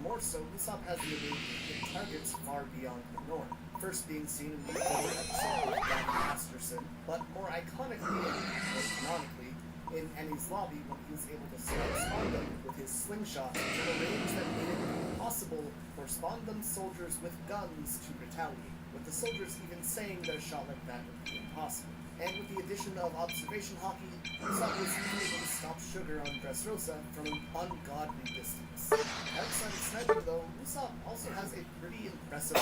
even more so, Usopp has the ability to hit targets far beyond the norm. First being seen in the third episode with Gavin Masterson, but more iconically and more canonically in Ennie's lobby when he was able to slam Spondum with his slingshot to a range that made it impossible for Spondum soldiers with guns to retaliate, with the soldiers even saying that a shot like that would be impossible. And with the addition of observation hockey, Usopp was even able to stop Sugar on Dressrosa from an ungodly distance. Outside of sniping though, Usopp also has a pretty impressive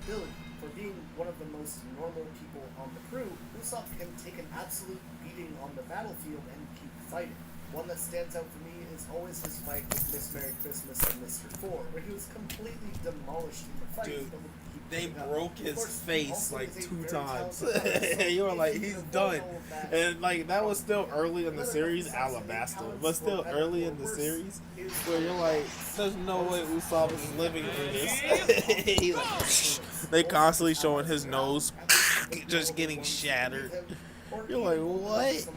ability. For being one of the most normal people on the crew, Usopp can take an absolute beating on the battlefield and keep fighting. One that stands out for me is always his fight with Miss Merry Christmas and Mr. Four, where he was completely demolished in the fight. Dude, but would keep they picking up. broke his Of course, face also like is a 2 very times. talented artist, so You were if like, he he's can avoid done. all of that, And like that was still early in the whether series, Usopp's innate Alabasta, talents but still were better early or in the worse series, is where you're like, there's no way Usopp is living through this. He like, they constantly showing his nose just getting shattered. You're like, what?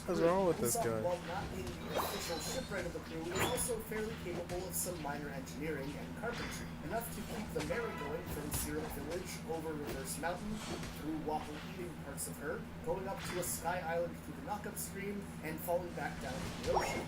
What's wrong with this guy? While not being the official shipwright of the crew, is also fairly capable of some minor engineering and carpentry, enough to keep the merry going from Syrup Village over Reverse Mountain, through waffle eating parts of her, going up to a sky island through the knockup stream, and falling back down to the ocean.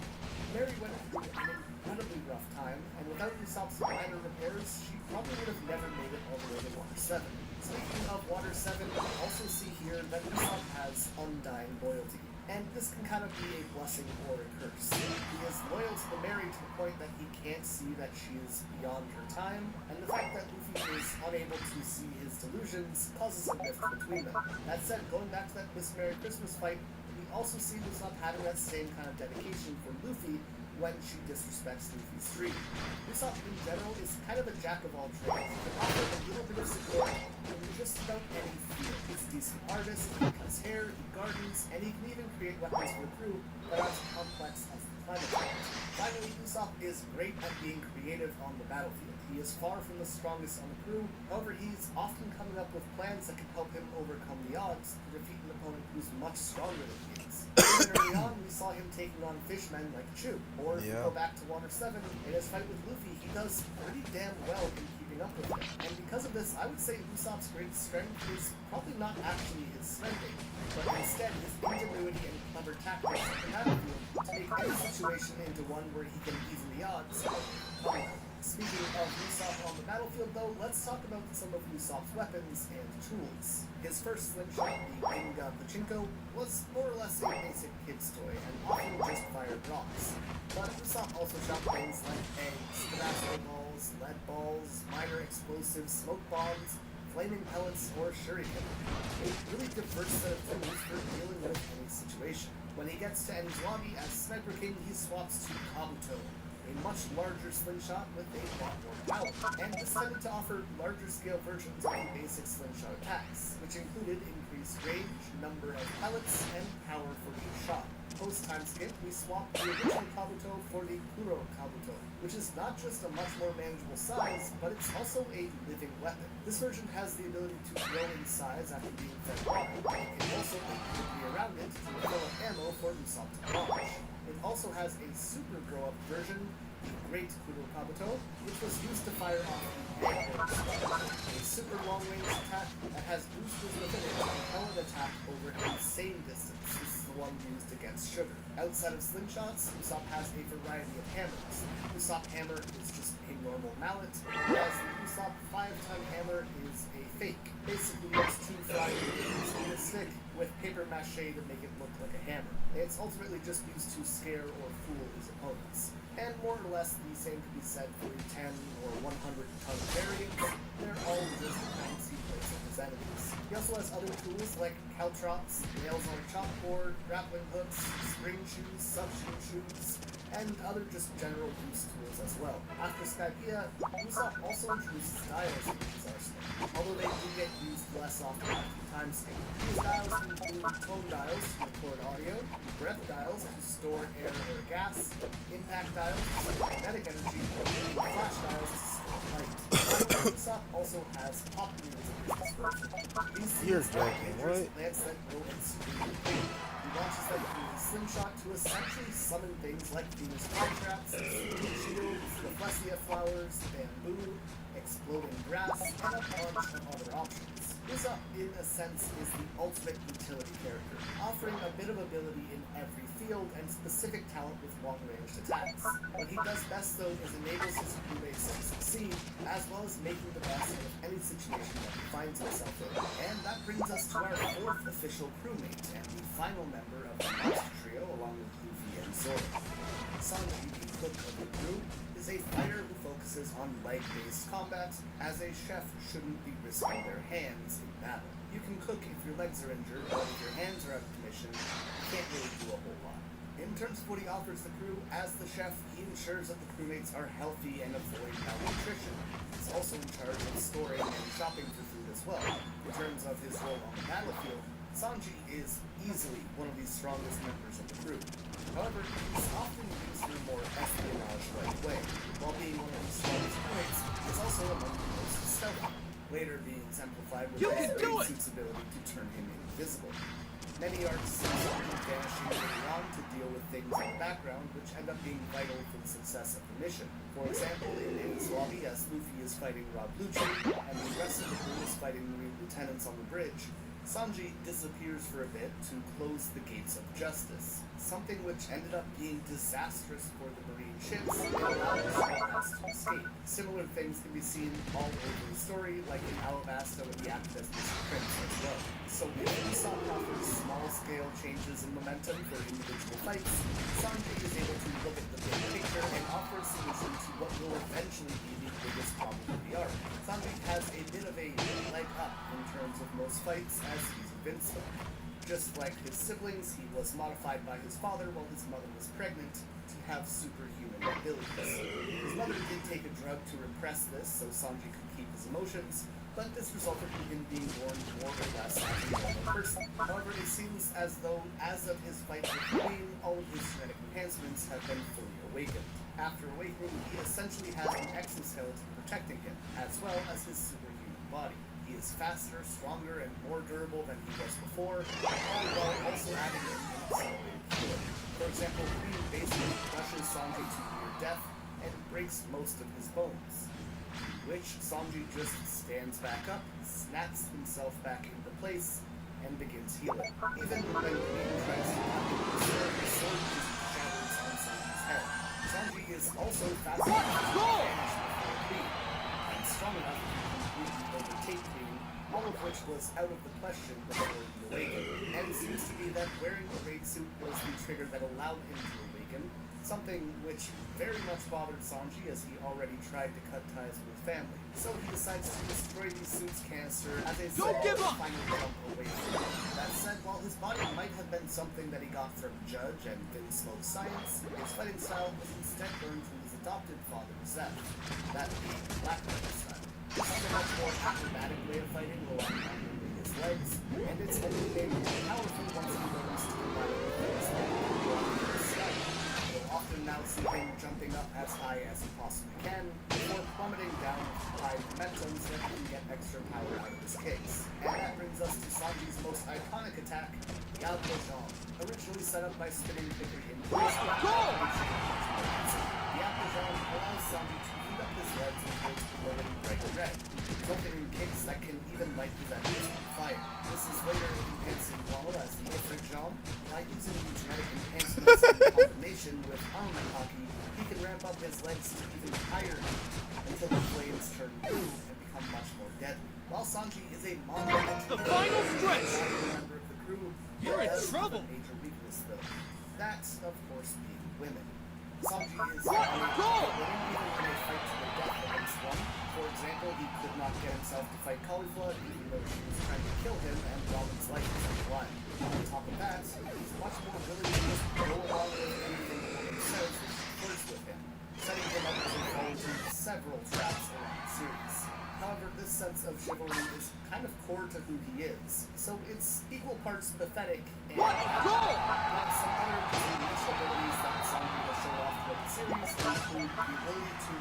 Mary went through an incredibly rough time, and without Usopp's minor repairs, she probably would have never made it all the way to Water 7. Speaking of Water 7, we also see here that Usopp has undying loyalty. And this can kind of be a blessing or a curse. He is loyal to the Mary to the point that he can't see that she is beyond her time, and the fact that Luffy is unable to see his delusions causes a rift between them. That said, going back to that Miss Merry Christmas fight, we also see Usopp having that same kind of dedication for Luffy when she disrespects Luffy's street. Usopp in general is kind of a jack of all trades. He can offer a little bit of support in just about any field. He's a decent artist, he cuts hair, he gardens, and he can even create weapons for the crew that are as complex as the climate change. Finally, Usopp is great at being creative on the battlefield. He is far from the strongest on the crew, however he's often coming up with plans that can help him overcome the odds to defeat an opponent who's much stronger than he is. Even early on, we saw him taking on fishmen like Chu, or if we go back to Water 7, in his fight with Luffy, he does pretty damn well in keeping up with him. And because of this, I would say Usopp's greatest strength is probably not actually his strength, but instead his ingenuity and clever tactics on the battlefield to make any situation into one where he can even the odds of overcoming them. Speaking of Usopp on the battlefield though, let's talk about some of Usopp's weapons and tools. His first slingshot, the Ginga Pachinko, was more or less a basic kid's toy and often just fired rocks. But Usopp also shot things like eggs, Tabasco balls, lead balls, minor explosives, smoke bombs, flaming pellets, or shuriken. A really diverse set of tools for dealing with any situation. When he gets to Ennie's lobby as Sniper King, he swaps to Kabuto, a much larger slingshot with a lot more power, and this tended to offer larger scale versions of the basic slingshot attacks, which included increased range, number of pellets, and power for each shot. Post-time skip, we swapped the original Kabuto for the Kuro Kabuto, which is not just a much more manageable size, but it's also a living weapon. This version has the ability to grow in size after being fed water. It can also move quickly around it to refill up ammo for Usopp to launch. It also has a super grow-up version, the Great Kuro Kabuto, which was used to fire off the Big Star, a super long-range attack that has boosters within it to propel an attack over an insane distance. This is the one used against Sugar. Outside of slingshots, Usopp has a variety of hammers. Usopp Hammer is just a normal mallet, whereas the Usopp 5-ton hammer is a fake. Basically, it's 2 flying pieces in a stick with paper mache to make it look like a hammer. It's ultimately just used to scare or fool his opponents. And more or less the same could be said for the 10 or 100-ton variants. They're all just fancy plates of his enemies. He also has other tools like caltrops, nails on a chalkboard, grappling hooks, spring shoes, suction shoes, and other just general use tools as well. After Skypiea, Usopp also introduced dials into his arsenal, although they do get used less often after time skip. These dials include tone dials to record audio, breath dials to store air or gas, impact dials to store kinetic energy, and flash dials to store light. Usopp also has pop needles in his version. These seeds are dangerous plants that grow in super pain. He launches them through his slingshot to essentially summon things like Venus flytraps, shields, cassia flowers, bamboo, exploding grass, and a bunch of other options. Usopp, in a sense, is the ultimate utility character, offering a bit of ability in every field and specific talent with long-range attacks. What he does best, though, is enables his crewmates to succeed, as well as making the best out of any situation that he finds himself in. And that brings us to our fourth official crewmate, and the final member of the Monster Trio, along with Luffy and Zoro. Sanji, the cook of the crew, is a fighter who focuses on leg-based combat, as a chef shouldn't be risking their hands in battle. You can cook if your legs are injured, but if your hands are out of commission, you can't really do a whole lot. In terms of what he offers the crew, as the chef, he ensures that the crewmates are healthy and avoid malnutrition. He's also in charge of storing and shopping for food as well. In terms of his role on the battlefield, Sanji is easily one of the strongest members of the crew. However, he's often used in a more espionage-like way. While being one of the strongest crewmates, he's also among the most stealthy, later being exemplified with his great suit's ability to turn him invisible. Many arcs see Sanji vanishing early on to deal with things in the background, which end up being vital for the success of the mission. For example, in Enies Lobby, as Luffy is fighting Rob Lucci, and the rest of the crew is fighting Marine lieutenants on the bridge, Sanji disappears for a bit to close the gates of justice, something which ended up being disastrous for the Marine ships and allowed the Smallhouse to escape. Similar things can be seen all over the story, like in Alabasta with the acted as Mr. Prince as well. So if Usopp offers small-scale changes in momentum for individual fights, Sanji is able to look at the big picture and offer a solution to what will eventually be the biggest problem of the arc. Sanji has a bit of a leg up in terms of most fights, as he's invincible. Just like his siblings, he was modified by his father while his mother was pregnant to have superhuman abilities. His mother did take a drug to repress this so Sanji could keep his emotions, but this resulted in him being born more or less as a normal person. However, it seems as though, as of his fight with Queen, all of his genetic enhancements have been fully awakened. After awakening, he essentially has an exoskeleton protecting him, as well as his superhuman body. He is faster, stronger, and more durable than he was before, all while also adding in an accelerated healing. For example, Queen basically crushes Sanji to near death and breaks most of his bones, which Sanji just stands back up, snaps himself back into place, and begins healing. Even when Queen tries to knock him with the sword just shatters on Sanji's head. Sanji is also fast enough to vanish before Queen, and strong enough to completely overtake Queen, all of which was out of the question before he awakened. And it seems to be that wearing the raid suit was the trigger that allowed him to awaken, something which very much bothered Sanji as he already tried to cut ties with family. So he decides to destroy the suit's canister as a final jump away from him. That said, while his body might have been something that he got from Judge and Vinsmoke science, his fighting style was instead learned from his adopted father, Zeph, that being Black Rider style. This is a much more acrobatic way of fighting, relying on moving his legs, and it's only made more powerful once he learns to combine it with his head and walking in the sky. You'll often now see him jumping up as high as he possibly can, before plummeting down with high momentum so that he can get extra power out of his kicks. And that brings us to Sanji's most iconic attack, the Alpha originally set up by spinning Hickory in place. The Alpha allows Sanji to heat up his legs until it's glowing bright red, resulting in kicks that can even light his enemies on fire. This is later enhanced in Wall as the Ifrit Jump. By using the genetic enhancements in combination with armor hockey, he can ramp up his legs to even higher until the flames turn blue and become much more deadly. While Sanji is a monumental member of the crew, you're in trouble. A major weakness though. That, of course, being women. Sanji is unable to win even in a fight to the death against one. For example, he could not get himself to fight Cauliflower even though she was trying to kill him and Robin's life was on the line. On top of that, he's much more willing to just go along with anything the woman says when she flirts with him, setting him up to fall into several traps around the series. However, this sense of chivalry is kind of core to who he is, so it's equal parts pathetic and like some other initial abilities that Sanji will show off throughout the series include the ability to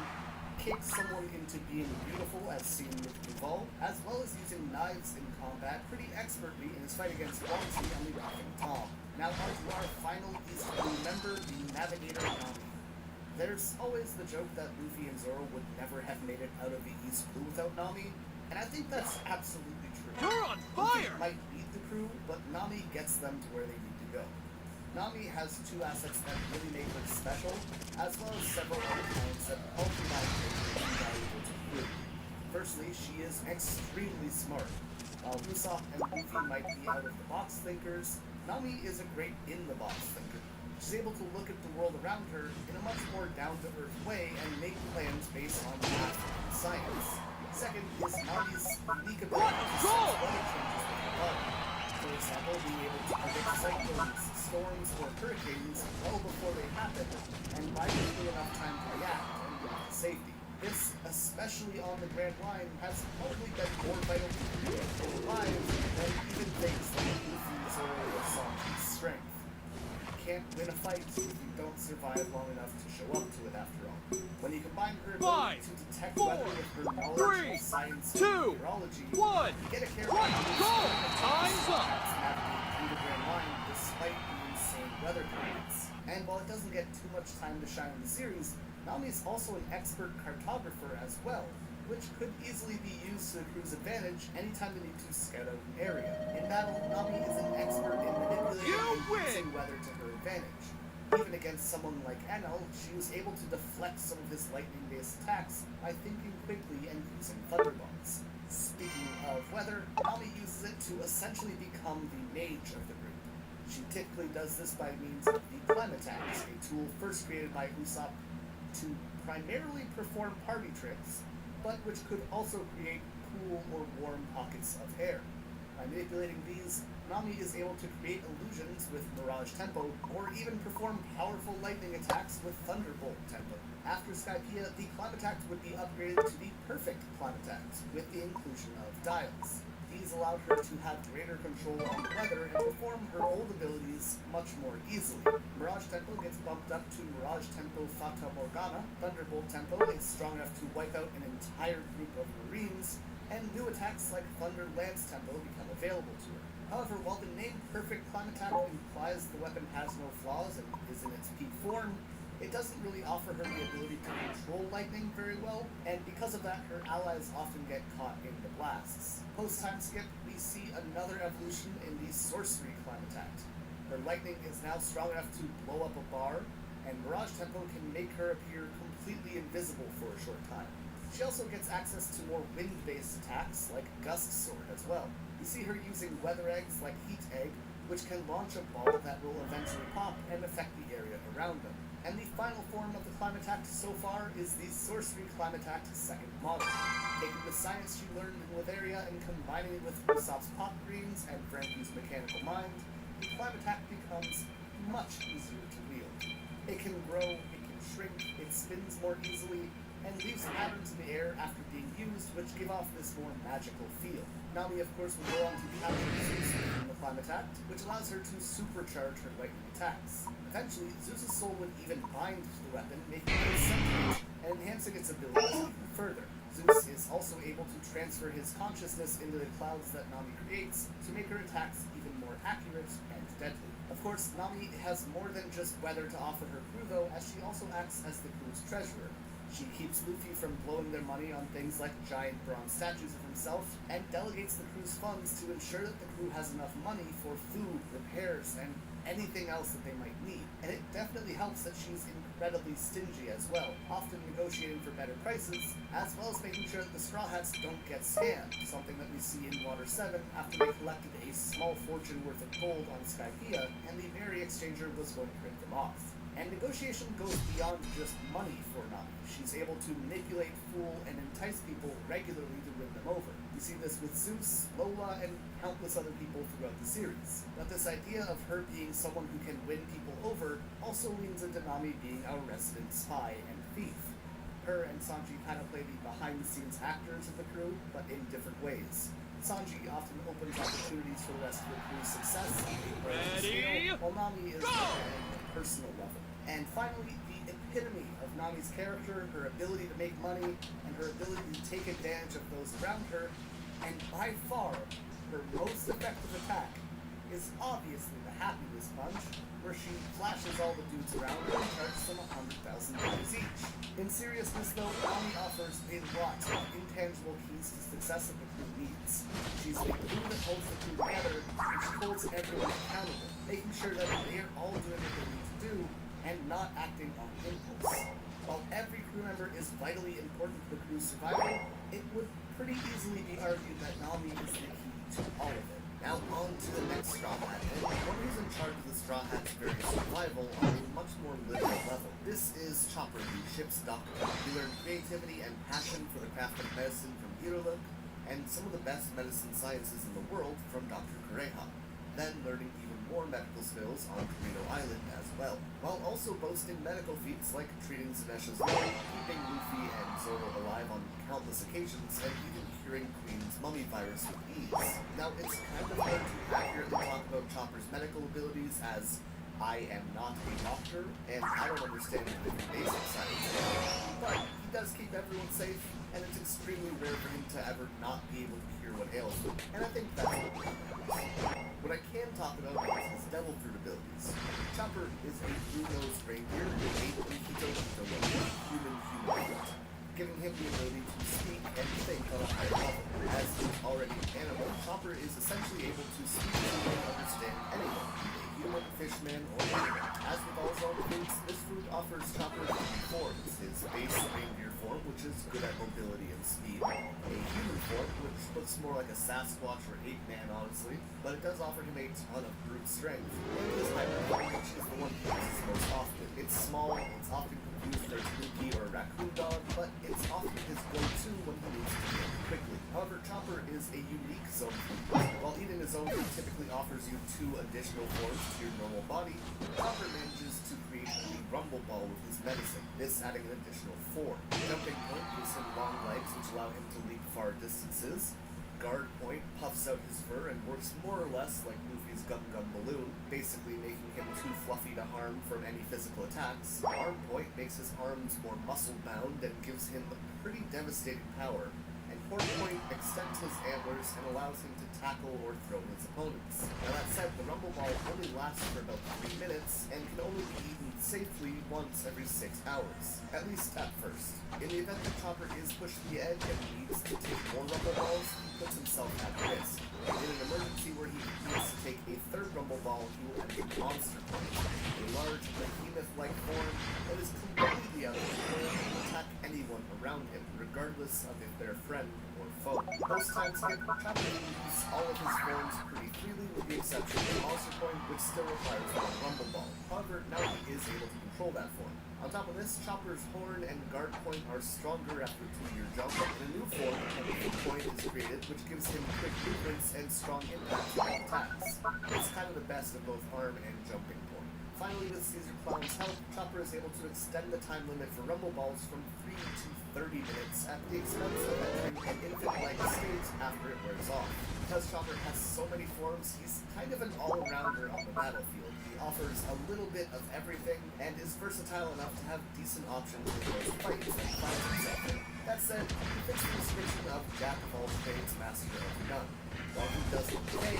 kick someone into being beautiful, as seen with Duval, as well as using knives in combat pretty expertly in his fight against Wangzi and the Rocking Tom. Now on to our final East Blue member, the Navigator Nami. There's always the joke that Luffy and Zoro would never have made it out of the East Blue without Nami, and I think that's absolutely true. You're on Luffy fire! might beat the crew, but Nami gets them to where they need to go. Nami has two assets that really make her special, as well as several other talents that all combine to make her invaluable to the crew. Firstly, she is extremely smart. While Usopp and Luffy might be out-of-the-box thinkers, Nami is a great in-the-box thinker. She's able to look at the world around her in a much more down-to-earth way and make plans based on math and science. Second is Nami's unique ability to sense weather changes with her body. For example, being able to predict cyclones, storms, or hurricanes well before they happen, and buying people enough time to react and get to safety. This, especially on the Grand Line, has probably been more vital to the alive than even things like Luffy's or Sanji's strength. Can't win a fight if you don't survive long enough to show up to it after all. When you combine her ability to detect weather with her knowledge of science and meteorology, you get a character who's Time's up! navigate through the Grand Line despite the insane weather patterns. And while it doesn't get too much time to shine in the series, Nami is also an expert cartographer as well, which could easily be used to the crew's advantage anytime they need to scout out an area. In battle, Nami is an expert in manipulating and using weather to her advantage. Even against someone like Enel, she was able to deflect some of his lightning-based attacks by thinking quickly and using thunderbolts. Speaking of weather, Nami uses it to essentially become the mage of the group. She typically does this by means of the Climatax, a tool first created by Usopp to primarily perform party tricks, but which could also create cool or warm pockets of air. By manipulating these, Nami is able to create illusions with Mirage Tempo, or even perform powerful lightning attacks with Thunderbolt Tempo. After Skypiea, the Climatax would be upgraded to the Perfect Climatax, with the inclusion of dials. These allowed her to have greater control on the weather and perform her old abilities much more easily. Mirage Tempo gets bumped up to Mirage Tempo Fata Morgana. Thunderbolt Tempo is strong enough to wipe out an entire group of Marines, and new attacks like Thunder Lance Tempo become available to her. However, while the name Perfect Climatax implies the weapon has no flaws and is in its peak form, it doesn't really offer her the ability to control lightning very well, and because of that, her allies often get caught in the blasts. Post-time skip, we see another evolution in the Sorcery Climatact. Her lightning is now strong enough to blow up a bar, and Mirage Tempo can make her appear completely invisible for a short time. She also gets access to more wind-based attacks, like Gust Sword as well. You see her using weather eggs like Heat Egg, which can launch a ball that will eventually pop and affect the area around them. And the final form of the Climatact so far is the Sorcery Climatact second model. Taking the science she learned in Witheria and combining it with Usopp's Pop Greens and Franky's Mechanical Mind, the Climatact becomes much easier to wield. It can grow, it can shrink, it spins more easily, and leaves patterns in the air after being used, which give off this more magical feel. Nami, of course, will go on to capture Zeus in the Climatact, which allows her to supercharge her lightning attacks. Eventually, Zeus's soul would even bind to the weapon, making it sentient and enhancing its abilities even further. Zeus is also able to transfer his consciousness into the clouds that Nami creates to make her attacks even more accurate and deadly. Of course, Nami has more than just weather to offer her crew though, as she also acts as the crew's treasurer. She keeps Luffy from blowing their money on things like giant bronze statues of himself, and delegates the crew's funds to ensure that the crew has enough money for food, repairs, and anything else that they might need. And it definitely helps that she's incredibly stingy as well, often negotiating for better prices, as well as making sure that the Straw Hats don't get scammed, something that we see in Water 7 after they collected a small fortune worth of gold on Skypiea, and the Merry Exchanger was going to rip them off. And negotiation goes beyond just money for Nami. She's able to manipulate, fool, and entice people regularly to win them over. We see this with Zeus, Lola, and countless other people throughout the series. But this idea of her being someone who can win people over also leans into Nami being our resident spy and thief. Her and Sanji kind of play the behind-the-scenes actors of the crew, but in different ways. Sanji often opens opportunities for the rest of the crew's success on a grand scale, while Nami is on a personal level. And finally, the epitome of Nami's character, her ability to make money, and her ability to take advantage of those around her, and by far, her most effective attack is obviously the happiness punch, where she flashes all the dudes around her and charges them $100,000 each. In seriousness though, Nami offers a lot of intangible keys to success that the crew needs. She's the glue that holds the crew together, and she holds everyone accountable, making sure that they are all doing what they need to do and not acting on impulse. While every crew member is vitally important to the crew's survival, it would pretty easily be argued that Nami is the key to all of it. Now on to the next Straw Hat, and one who's in charge of the Straw Hat's very survival on a much more literal level. This is Chopper, the ship's doctor. He learned creativity and passion for the craft of medicine from Iruluk, and some of the best medicine sciences in the world from Dr. Kureha. Then learning even more medical skills on Kamino Island as well, while also boasting medical feats like treating Zanesh's wound, keeping Luffy and Zoro alive on countless occasions, and even curing Queen's mummy virus with ease. Now, it's kind of hard to accurately talk about Chopper's medical abilities, as I am not a doctor, and I don't understand the different basic science, but he does keep everyone safe, and it's extremely rare for him to ever not be able to cure what ails him, and I think that's what really matters. What I can talk about is his devil fruit abilities. Chopper is a blue-nosed reindeer with a human fruit, giving him the ability to speak and think on a higher level. As he's already an animal, Chopper is essentially able to speak to and understand anyone, be they human, fishman, or animal. As with all his own fruits, this fruit offers Chopper three forms: his base reindeer form, which is good at mobility and speed; a human form, which looks more like a Sasquatch or ape man, honestly, but it does offer him a ton of brute strength; and his hybrid form, which is the one he uses most often. It's small, it's often confused for a tanuki or a raccoon dog, but it's often his go-to when he needs to heal quickly. However, Chopper is a unique zone food. While eating his own food typically offers you 2 additional forms to your normal body, Chopper manages to create a rumble ball with his medicine, this adding an additional 4. Jumping point gives him long legs which allow him to leap far distances. Guard point puffs out his fur and works more or less like Luffy's Gum Gum Balloon, basically making him too fluffy to harm from any physical attacks. Arm point makes his arms more muscle-bound and gives him pretty devastating power. And Horn Point extends his antlers and allows him to tackle or throw his opponents. Now that said, the Rumble Ball only lasts for about 3 minutes and can only be eaten safely once every 6 hours, at least at first. In the event that Chopper is pushed to the edge and needs to take more Rumble Balls, he puts himself at risk. In an emergency where he needs to take a 3rd Rumble Ball, he will enter Monster Point, a large behemoth-like form that is completely out of control and will attack anyone around him, regardless of if they're friend or foe. Most times, Chopper uses all of his forms pretty freely, with the exception of Monster Point, which still requires one Rumble Ball. However, now he is able to control that form. On top of this, Chopper's Horn and Guard Point are stronger after 2-year jump, and a new form, Hit Point, is created, which gives him quick movements and strong impacts on attacks. It's kind of the best of both arm and jumping form. Finally, with Caesar Clown's help, Chopper is able to extend the time limit for Rumble Balls from 3 to 30 minutes at the expense of entering an infant-like state after it wears off. Because Chopper has so many forms, he's kind of an all-rounder on the battlefield. He offers a little bit of everything and is versatile enough to have decent options in most fights and finds himself in. That said, he fits the description of Jack of all trades, master of none. While he doesn't play,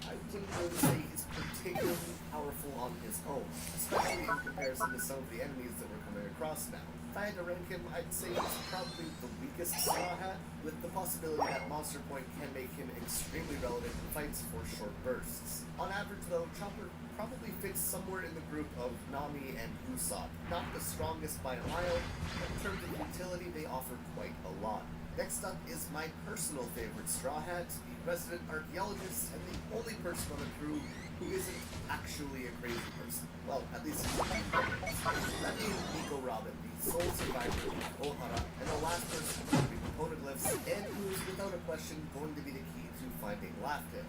I wouldn't really say he's particularly powerful on his own, especially in comparison to some of the enemies that we're coming across now. If I had to rank him, I'd say he's probably the weakest Straw Hat, with the possibility that Monster Point can make him extremely relevant in fights for short bursts. On average though, Chopper probably fits somewhere in the group of Nami and Usopp. Not the strongest by a mile, but in terms of utility they offer quite a lot. Next up is my personal favorite Straw Hat, the resident archaeologist and the only person on the crew who isn't actually a crazy person. Well, at least he's not. That being Nico Robin, the sole survivor of Ohara, and the last person to be the poneglyphs, and who is without a question going to be the key to finding Laughdale.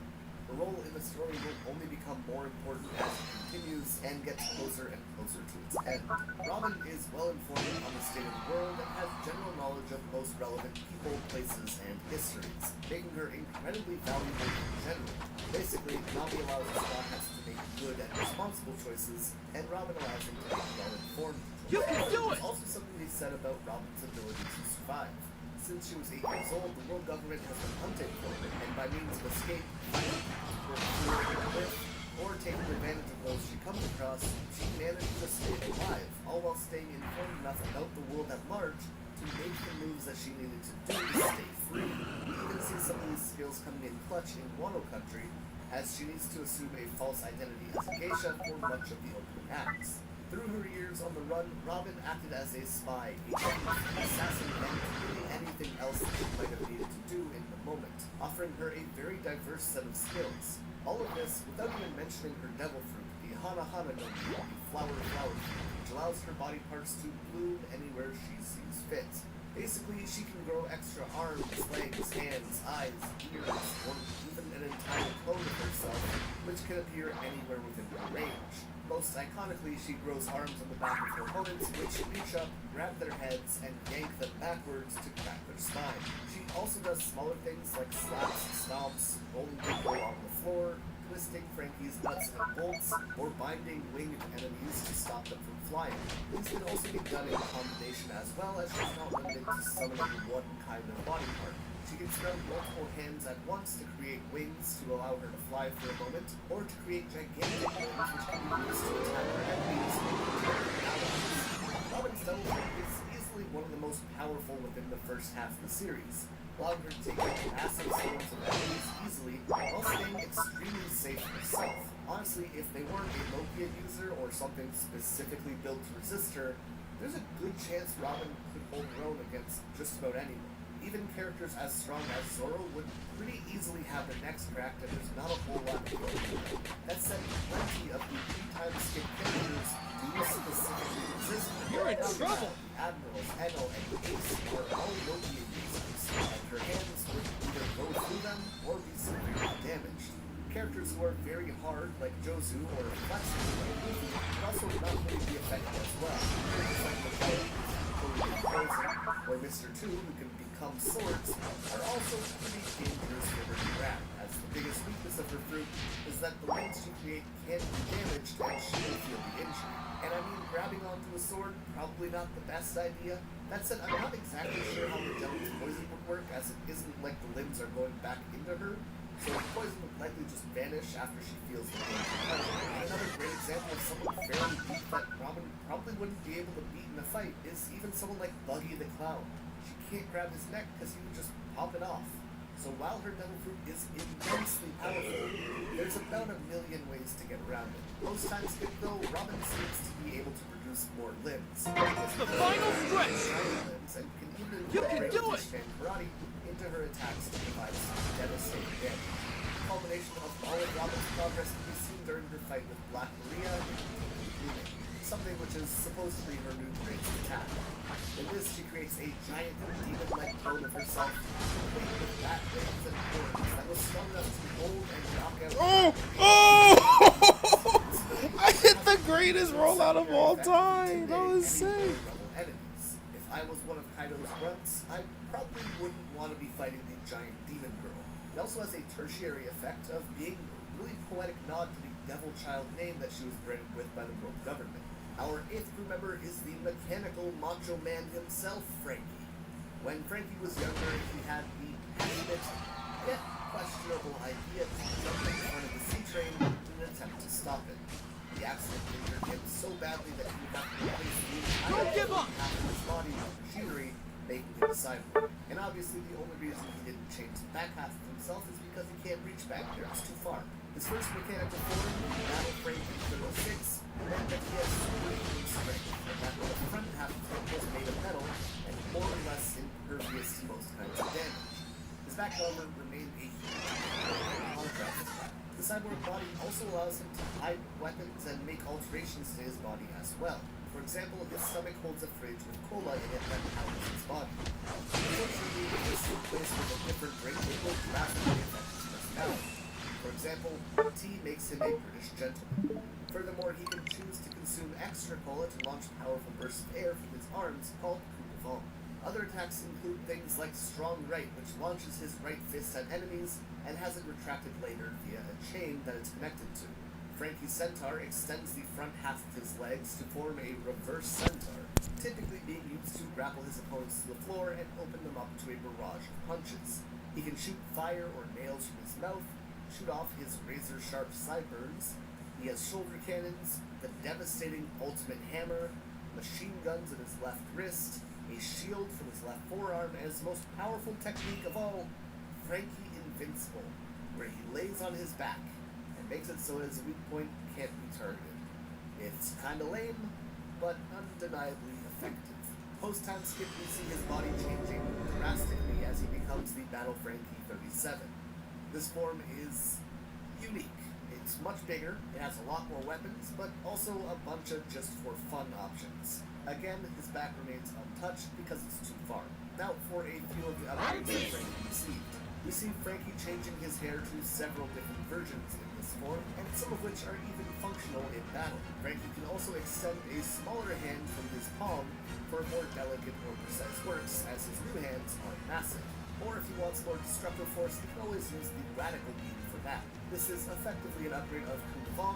Her role in the story will only become more important as it continues and gets closer and closer to its end. Robin is well informed on the state of the world and has general knowledge of most relevant people, places, and histories, making her incredibly valuable in general. Basically, Nami allows the Straw Hats to make good and responsible choices, and Robin allows them to make well-informed choices. You can do it! There's also something to be said about Robin's ability to survive. Since she was 8 years old, the world government has been hunting for her, and by means of escape, finding people who were in the cliff, or taking advantage of those she comes across, she manages to stay alive, all while staying informed enough about the world at large to make the moves that she needed to do to stay free. You can see some of these skills coming in clutch in Wano Country, as she needs to assume a false identity as a geisha for much of the opening acts. Through her years on the run, Robin acted as a spy, a thief, assassin, and really anything else that she might have needed to do in the moment, offering her a very diverse set of skills. All of this without even mentioning her devil fruit, the Hana Hana no Mi, the flower fruit, which allows her body parts to bloom anywhere she sees fit. Basically, she can grow extra arms, legs, hands, eyes, ears, or even an entire clone of herself, which can appear anywhere within her range. Most iconically, she grows arms on the back of her opponents, which reach up, grab their heads, and yank them backwards to crack their spine. She also does smaller things like slaps, stomps, rolling people on the floor, twisting Frankie's nuts and bolts, or binding winged enemies to stop them from flying. These can also be done in combination as well, as she's not limited to summoning one kind of body part. She can spread multiple hands at once to create wings to allow her to fly for a moment, or to create gigantic wings which can be used to attack her enemies and protect her allies. Robin's double fruit is easily one of the most powerful within the first half of the series, allowing her to take out massive swarms of enemies easily while staying extremely safe herself. Honestly, if they weren't a Lokia user or something specifically built to resist her, there's a good chance Robin could hold her own against just about anyone. Even characters as strong as Zoro would pretty easily have their necks cracked, and there's not a whole lot to go through. That said, plenty of the 3-time skip characters do specifically resist her. You're in trouble! The Admirals, Enel, and Ace are all Lokia users, and her hands would either go through them or be severely damaged. Characters who are very hard, like Jozu, or flexible, like Luffy, would also not really be effective as well. Characters like Miguel, or Mr. 2, who can become swords, are also pretty dangerous for her to grab, as the biggest weakness of her fruit is that the wings she creates can be damaged and she will feel the injury. And I mean, grabbing onto a sword, probably not the best idea. That said, I'm not exactly sure how the devil's poison would work, as it isn't like the limbs are going back into her, so the poison would likely just vanish after she feels the pain. Another great example of someone fairly weak that Robin probably wouldn't be able to beat in a fight is even someone like Buggy the Clown. She can't grab his neck because he would just pop it off. So while her devil fruit is immensely powerful, there's about a million ways to get around it. Most times, though, Robin seems to be able to produce more limbs. The final stretch! Limbs and can even You can do it! and karate into her attacks to provide some devastating damage. The culmination of all of Robin's progress can be seen during her fight with Black Maria and something which is supposed to be her new greatest attack. In this, she creates a giant demon-like clone of herself, complete with bat wings and horns that was strong enough to hold and knock out. I hit the greatest rollout of all time. That was sick. If I was one of Kaido's grunts, I probably wouldn't want to be fighting the giant demon girl. It also has a tertiary effect of being a really poetic nod to the devil child name that she was branded with by the world government. Our 8th crew member is the mechanical macho man himself, Frankie. When Frankie was younger, he had the passionate, yet questionable idea to jump in front of the sea train in an attempt to stop it. The accident injured him so badly that he would have to replace the entire half of his body with machinery, making him a cyborg. And obviously the only reason he didn't change the back half of himself is because he can't reach back there, it's too far. His first mechanical form, Battle Frame 6, meant that he has superhuman strength, and that the front half of him was made of metal and more or less impervious to most kinds of damage. His back, however, remained a huge contrast to that. The cyborg body also allows him to hide weapons and make alterations to his body as well. For example, his stomach holds a fridge with cola in it that powers his body. Unfortunately, if this is placed with a different drink, it will drastically affect his personality. For example, tea makes him a British gentleman. Furthermore, he can choose to consume extra cola to launch powerful bursts of air from his arms called coup de vent. Other attacks include things like Strong Right, which launches his right fist at enemies and has it retracted later via a chain that it's connected to. Frankie's centaur extends the front half of his legs to form a reverse centaur, typically being used to grapple his opponents to the floor and open them up to a barrage of punches. He can shoot fire or nails from his mouth, shoot off his razor-sharp sideburns. He has shoulder cannons, the devastating ultimate hammer, machine guns in his left wrist, a shield from his left forearm, and his most powerful technique of all, Frankie Invincible, where he lays on his back and makes it so his weak point can't be targeted. It's kinda lame, but undeniably effective. Post-time skip, we see his body changing drastically as he becomes the Battle Frankie 37. This form is unique. It's much bigger, it has a lot more weapons, but also a bunch of just for fun options. Again, his back remains untouched because it's too far. Now for a few of the upgrades that Frankie received. We see Frankie changing his hair to several different versions in this form, and some of which are even functional in battle. Frankie can also extend a smaller hand from his palm for more delicate or precise works, as his new hands are massive. Or if he wants more destructive force, he can always use the Radical Beam for that. This is effectively an upgrade of Kung Fu,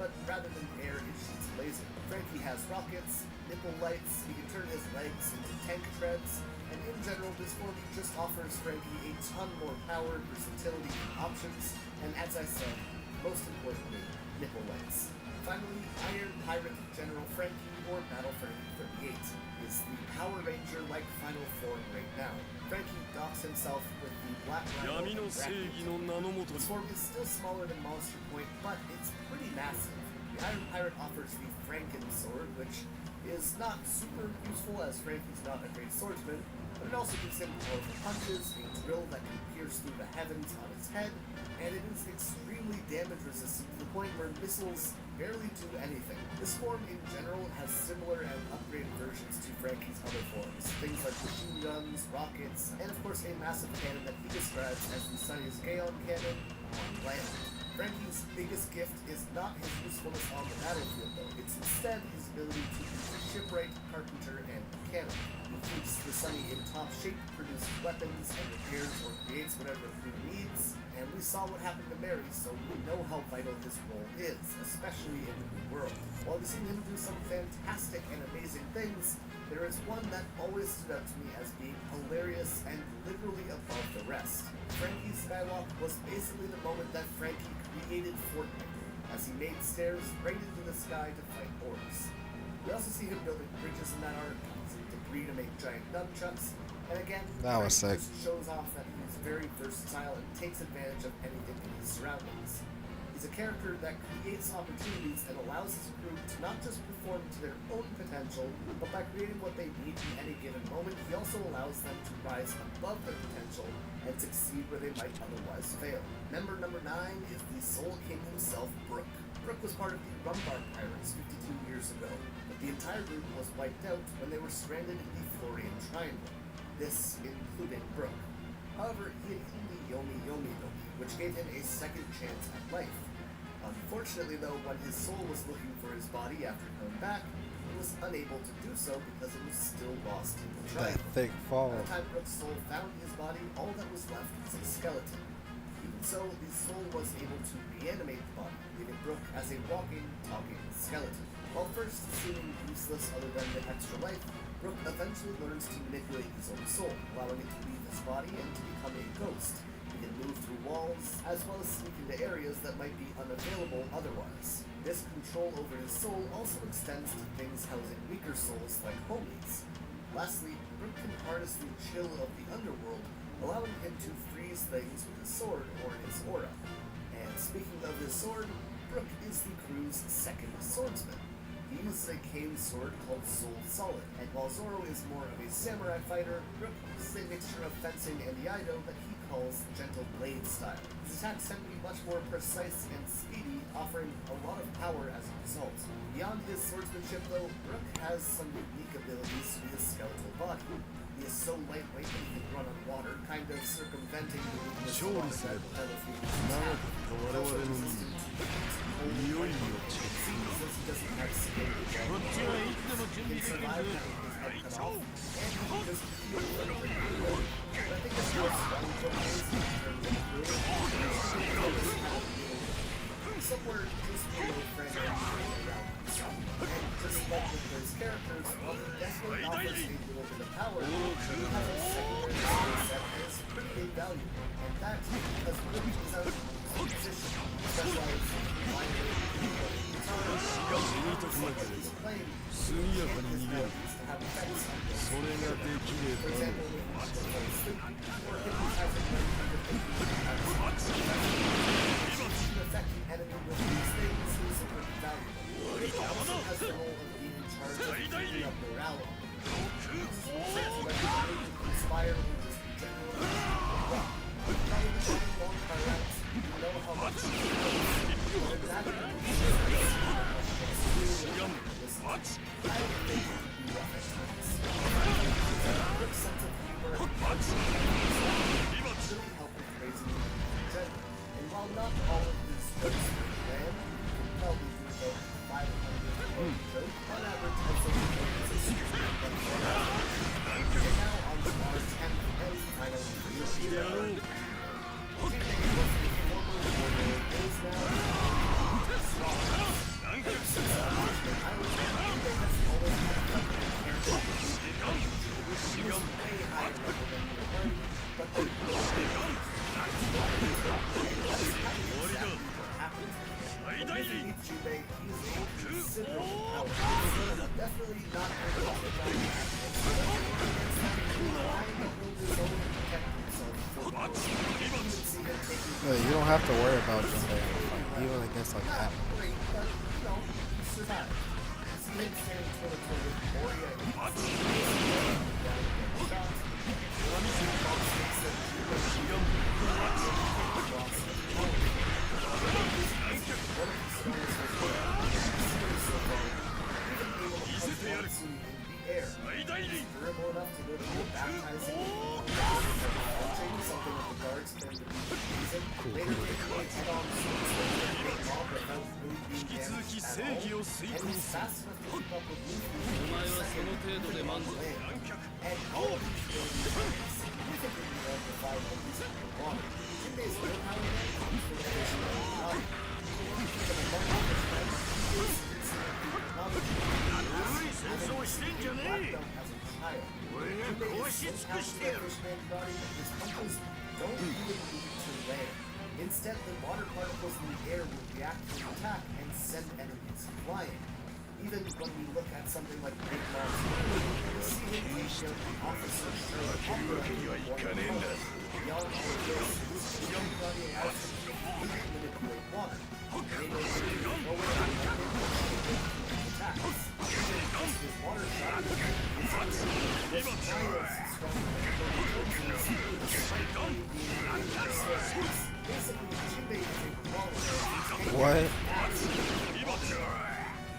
but rather than air, it shoots laser. Frankie has rockets, nipple lights, he can turn his legs into tank treads, and in general, this form just offers Frankie a ton more power, versatility, and options, and as I said, most importantly, nipple lights. Finally, Iron Pirate General Frankie, or Battle Frankie 38, is the Power Ranger-like final form right now. Frankie docks himself with the Black Rhino and Bracket. This form is still smaller than Monster Point, but it's pretty massive. The Iron Pirate offers the Franken Sword, which is not super useful as Frankie's not a great swordsman, but it also gives him powerful punches, a drill that can pierce through the heavens on his head, and it is extremely damage resistant to the point where missiles barely do anything. This form in general has similar and upgraded versions to Frankie's other forms, things like machine guns, rockets, and of course a massive cannon that he describes as the Sunny's Aeon Cannon on land. Frankie's biggest gift is not his usefulness on the battlefield though, it's instead his ability to use shipwright, carpenter, and mechanic. He keeps the Sunny in top shape, produces weapons, and repairs or creates whatever the crew needs. And we saw what happened to Mary, so we know how vital his role is, especially in the new world. While we've seen him do some fantastic and amazing things, there is one that always stood out to me as being hilarious and literally above the rest. Frankie's Skywalk was basically the moment that Frankie created Fortnite, as he made stairs right into the sky to fight orcs. We also see him building bridges in that arc, using debris to make giant nunchucks, and again, That was Frankie sick. just shows off that he's very versatile and takes advantage of anything in his surroundings. He's a character that creates opportunities and allows his crew to not just perform to their own potential, but by creating what they need in any given moment, he also allows them to rise above their potential and succeed where they might otherwise fail. Member number 9 is the Soul King himself, Brook. Brook was part of the Rumbar Pirates 52 years ago, but the entire group was wiped out when they were stranded in the Florian Triangle. This included Brook. However, he had eaten the Yomi Yomi Yomi, which gave him a second chance at life. Unfortunately though, when his soul was looking for his body after coming back, it was unable to do so because it was still lost in the That triangle. thick fall. By the time Brook's soul found his body, all that was left was a skeleton. Even so, the soul was able to reanimate the body, leaving Brook as a walking, talking skeleton. While first seeming useless other than the extra life, Brook eventually learns to manipulate his own soul, allowing it to leave his body and to become a ghost. He can move through walls, as well as sneak into areas that might be unavailable otherwise. This control over his soul also extends to things housing weaker souls like homies. Lastly, Brook can harness the chill of the underworld, allowing him to freeze things with his sword or his aura. And speaking of his sword, Brook is the crew's second swordsman. He uses a cane sword called Soul Solid, and while Zoro is more of a samurai fighter, Brook uses a mixture of fencing and Iaido that he calls Gentle Blade style. His attacks tend to be much more precise and speedy, offering a lot of power as a result. Beyond his swordsmanship though, Brook has some unique abilities to his skeletal body. He is so lightweight that he can run on water, kind of circumventing the weakness of water that battlefield attack. He's also resistant to cold and seems as he doesn't have skin to draw. He can survive having his head cut off, and he can just heal pretty well. But I think it's more strong for his in terms of somewhere just below Frank around himself. And just like with those characters, while he definitely offers a little bit of power, he has a secondary skill set that is pretty valuable. And that, because Brook is out musician, specialized in violin, guitar, playing melodies to have effects on the for example, with microphone sleep, or hypnotizing them into thinking affecting enemy with these things is valuable. It also has the role of being in charge of keeping up morale on the inspire or just generally rock. Probably trying long car routes, you know how much you know, but imagine I don't think you can do rough at times. A quick sense of humor and really help with raising the in general. And while not all of these jokes are planned, you can probably do about 500 joke on average as a and now on to our 10th and final review. Definitely not You don't have to worry about Junpei even against like that. Durable enough to go to baptizing something with the guards than to be using. Later taking a head-on mob without really being damaged at all. And he's fast enough to keep up with movement and all of these abilities are significantly amplified when using the water. Jinbei's willpower comes from addition of knowledge. From among his friends, he is Instead, the water particles in the air will react to the attack and send enemies flying. Even when we look at something like Big Mom's we see him take out the officer Sherlock Holmes. Beyond all of this, Young Body has to manipulate water. They know no way to attacks. His water shot is basically Jinbei is a What?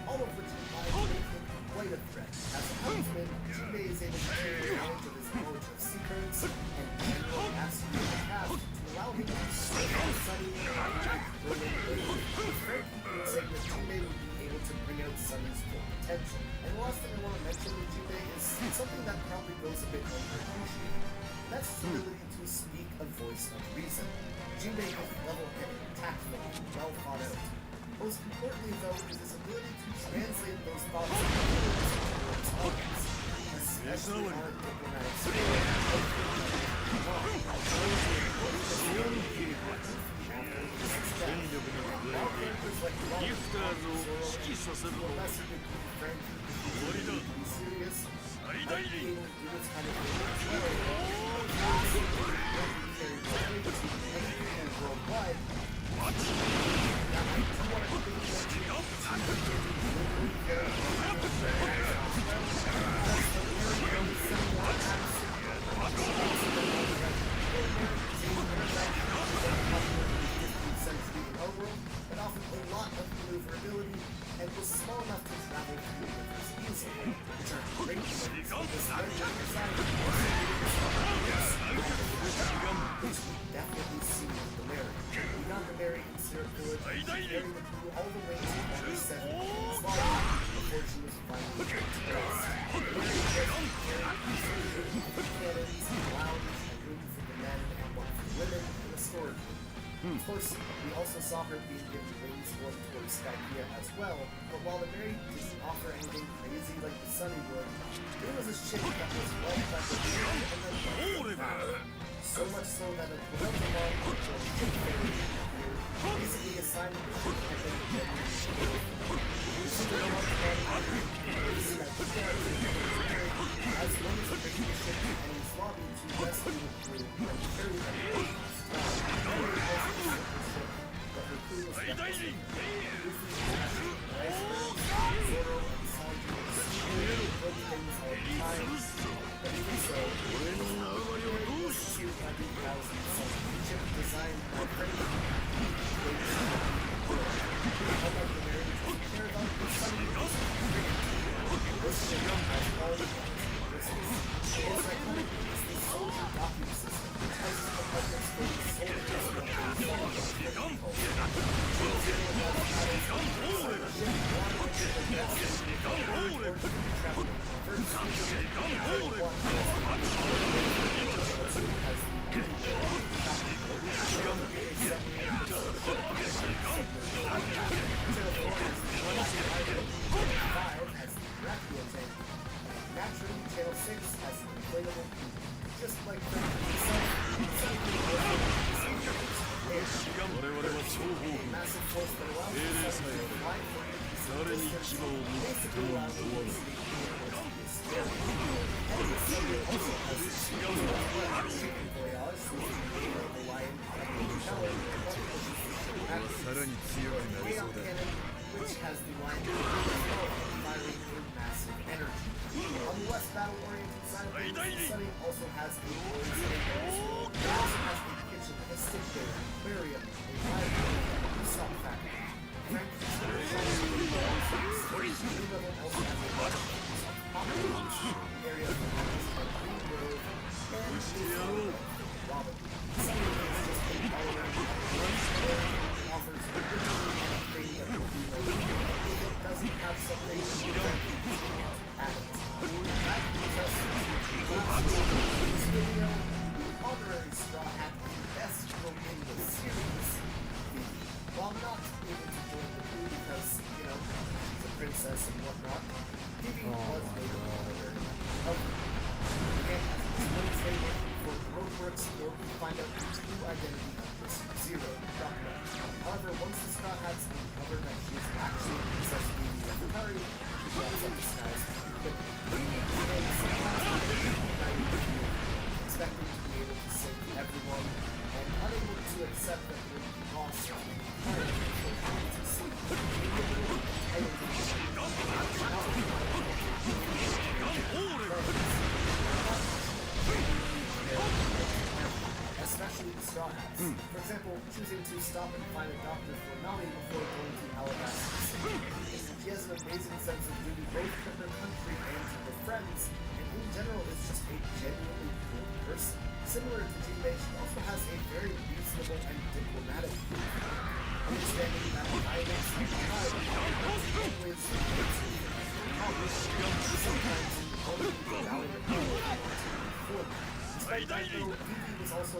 all of which implies make him quite a threat. As a huntsman, Jinbei is able to take advantage of his knowledge of secrets and general mastery of the path to allow him to stay on Sunny and brilliant ways. It's very keeping saying that Jinbei would be able to bring out Sunny's full potential. And the last thing I want to mention with Jinbei is something that probably goes a bit underappreciated. That's his ability to speak a voice of reason. Jinbei is level-headed, tactful, and well thought out. Most importantly, though, is his ability to translate those thoughts into words others, especially on a diplomatic scale. And often a lot of maneuverability, and was small enough to travel through rivers easily, which are great for this which we definitely see with the Mary. We got the Mary in Syrup Village, carrying the crew all the way to number 7 before she was finally put to rest. The Mary was carrying cannons, clouds, and room for the men and one for the women in the storage room. Of course, we also saw her being given wings going towards Skypiea as well, but while the Mary didn't offer anything crazy like the Sunny would, it was a ship that was well prepared and then so much so that a Pokemon or ship fairy appeared basically assigned the ship and then as long as the ship and its lobby to rescue the crew and carry them but her crew was Luffy, Zoro, and Sanji broke things all the time, but even so, this is 200,000 ship designed by Frankie. Unlike the variants we care about, the Sunny is this ship has all the characteristics. It's iconic is the soldier docking system, which has the compartments for the soldiers Naturally, Channel 6 has an inflatable peak, just like the massive force that allows the sun to fly for basically allows the waves to be scary. And the subway also has a chicken voyage, the lion, and the tower, which has the line firing with massive energy. On the less battle-oriented side of things, the Sunny also has the it also has the kitchen, a stick there, aquarium, a library, and a stock factory. Frankie's level also has a bunch of area for green grove, and Robin. Sunny is just a all-around offers anything that will be like if it doesn't have something at it. That brings us to this video. Honorary Straw Hat, the best book in the series. While not able to join the crew because, you know, she's a princess and whatnot, Phoebe was made an honorary of and as it's Wednesday working for Roadworks or we find out the true identity of this Zero Crocodile. However, once the Straw Hats uncover that she is actually Princess Phoebe of Akari, she drops up disguise but Phoebe and expecting to be able to save everyone and unable to accept that they will be lost to the entire to see. Especially the Straw Hats. For example, choosing to stop and find a doctor for Nami before going to Alabasta. She has an amazing sense of duty both to her country and to her friends, and in general is just a genuinely good person. Similar to Jinbei, she also has a very reasonable and diplomatic view. Understanding that violence and pride are always sometimes only valiant for them. Despite that, though, Phoebe was also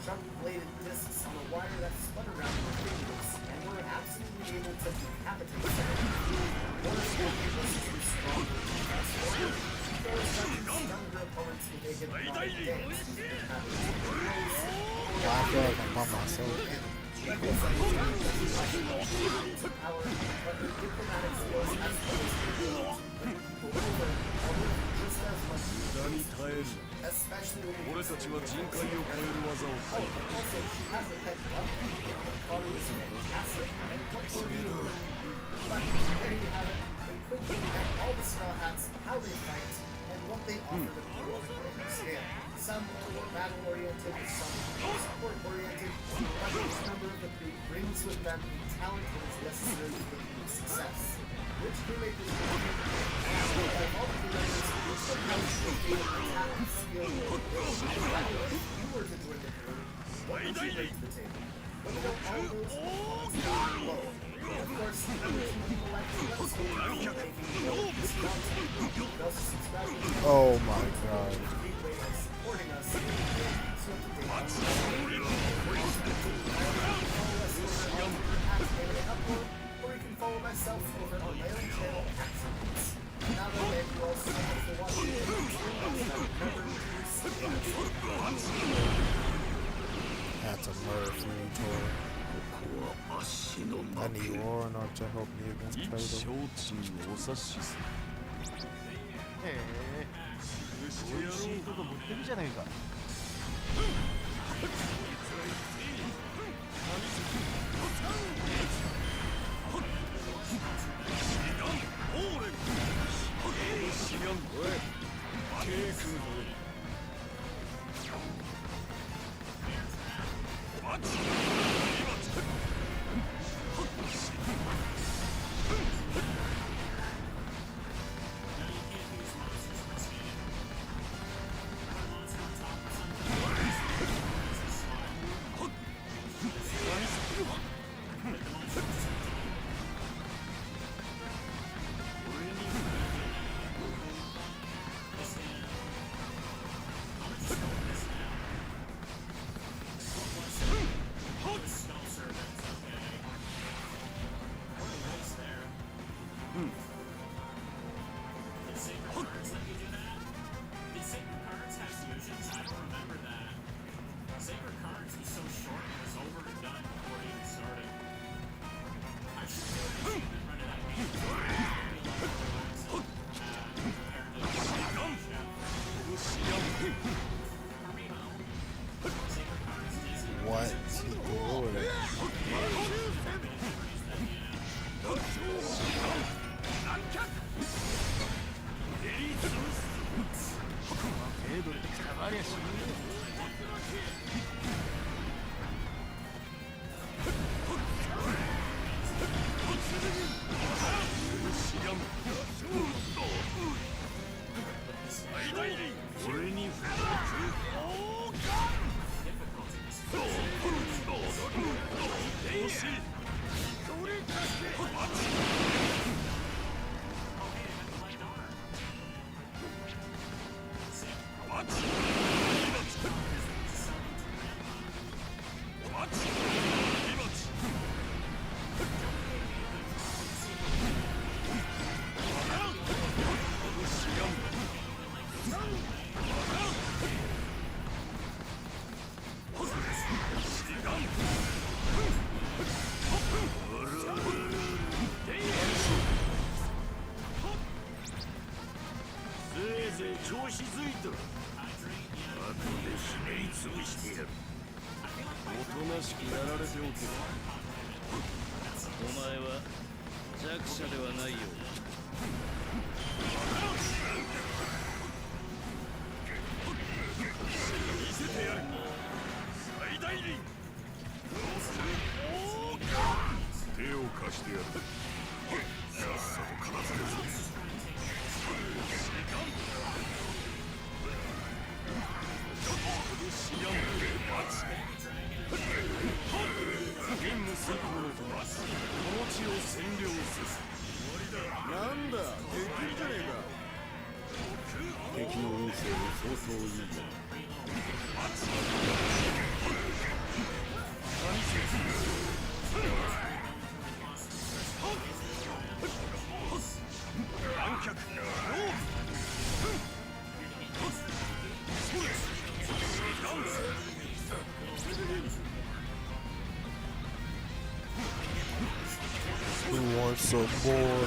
sharp-bladed discs on a wire that spun around her fingers and were absolutely able to decapitate someone. One of the was too strong for the fast forward. Those stunning opponents with a hypnotic dance. I feel like I'm by myself. Power, but her diplomatic skills as well as her ability to bring people over are worth just as much. Especially when you also, she has a pet dog. Kari is fantastic, and what will you do? But there you have it, a quick look at all the Straw Hats, how they fight, and what they offer the crew on a greater scale. Some are more battle-oriented, some more support-oriented, but each member of the crew brings with them the talent that is necessary for the crew's success. Which crewmate is like all the crew members, each of them should be a talent, skill, or ability. If you were to join the crew, what would you bring to the table? Let me know all those in the comments down below. Of course, remember to leave a like and let us know what you're making of this content. You can also subscribe to the channel. Oh my god. It's a great way of supporting us and keeps you up to date on the follow us over on Anime Upload, or you can follow myself over on my own channel, Accidents. Now that thank you all so much for watching, and remember to stay active. That's a murder for you, Tori. I need Roanoke to help me against Kaido. へえ美味しいとこ持ってるじゃねえか。What? He threw it. Who wants some more?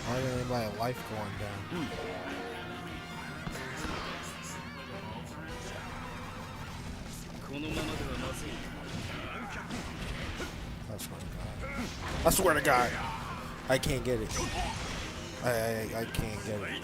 Why did anybody life going down? I swear to God, I can't get it. I can't get it.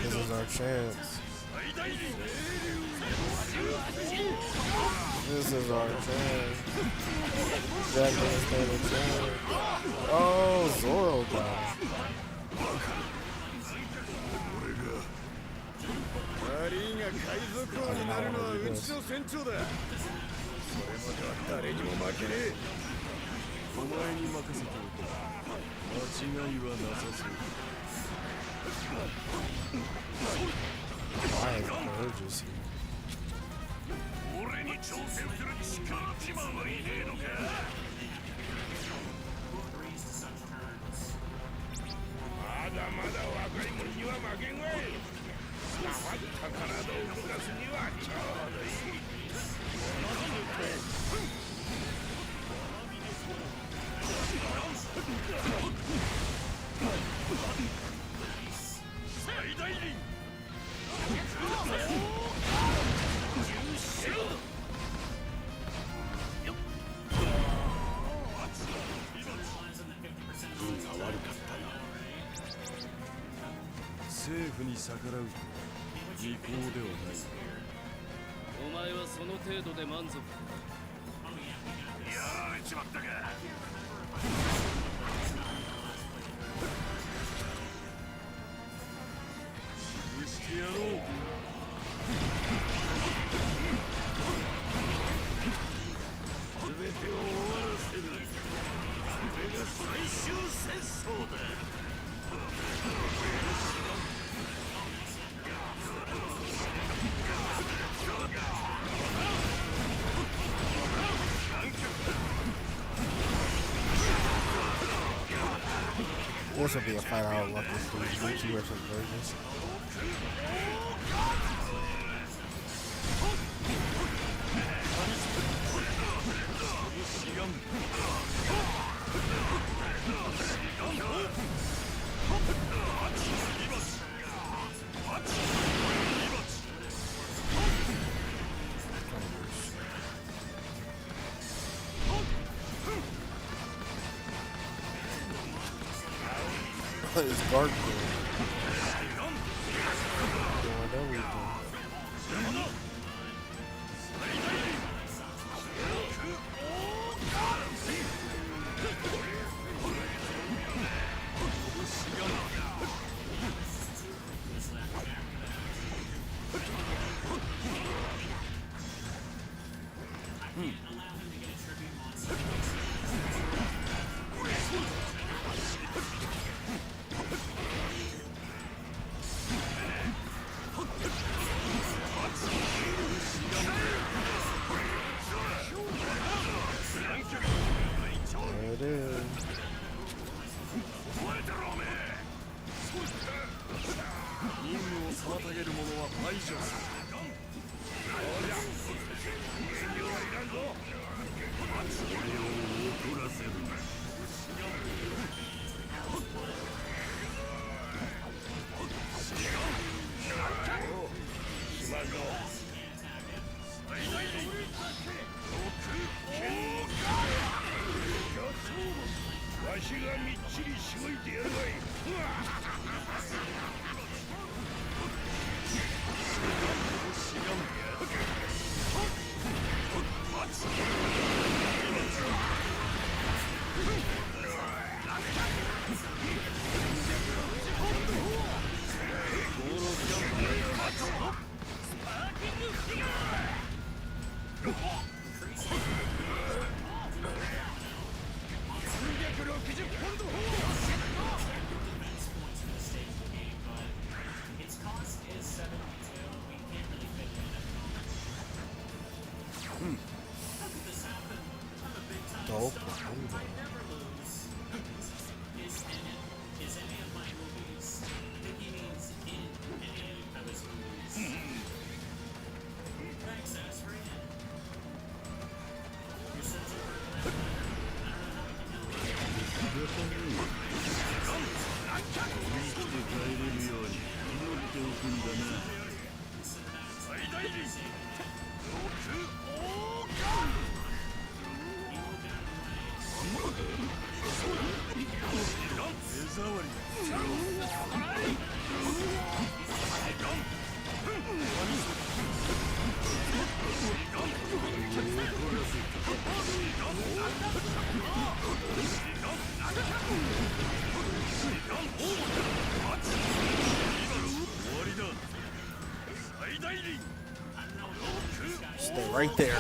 This is our chance. This is our chance. Jack didn't stand a chance. Oh, Zoro died. 悪いが海賊王になるのはうちの船長だ。それまでは誰にも負けねえ。お前に任せておこう。間違いはなさそう。 Why is Burgess here? 俺に挑戦する力自慢はいねえのか。まだまだ若い者には負けんわい。触った体を動かすにはちょうどいい。最大輪。 政府に逆らう利口ではない。お前はその程度で満足か。やられちまったか。潰してやろう。全てを終わらせる。これが最終戦争だ。 This will be a fight I would love to see. Gucci versus Burgess. What is Guard doing? Doing everything. ちりしごいてやるわい。Dope. Stay right there.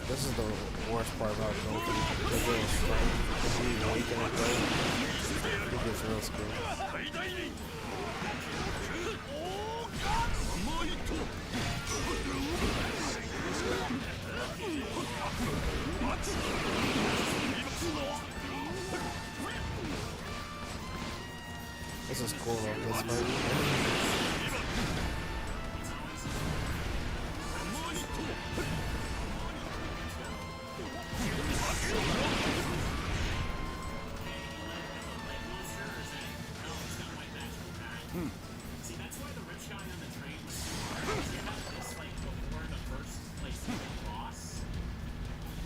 This is the worst part about Goku. The little strength. If you awaken it though, it gets real scary. This is cool though, this fight. See, that's why the rich guy on the train was this like before the first place boss.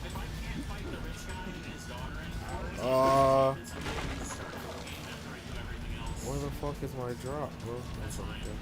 If I can't fight the rich guy and his daughter anymore, Where the fuck is my drop, bro? That's okay.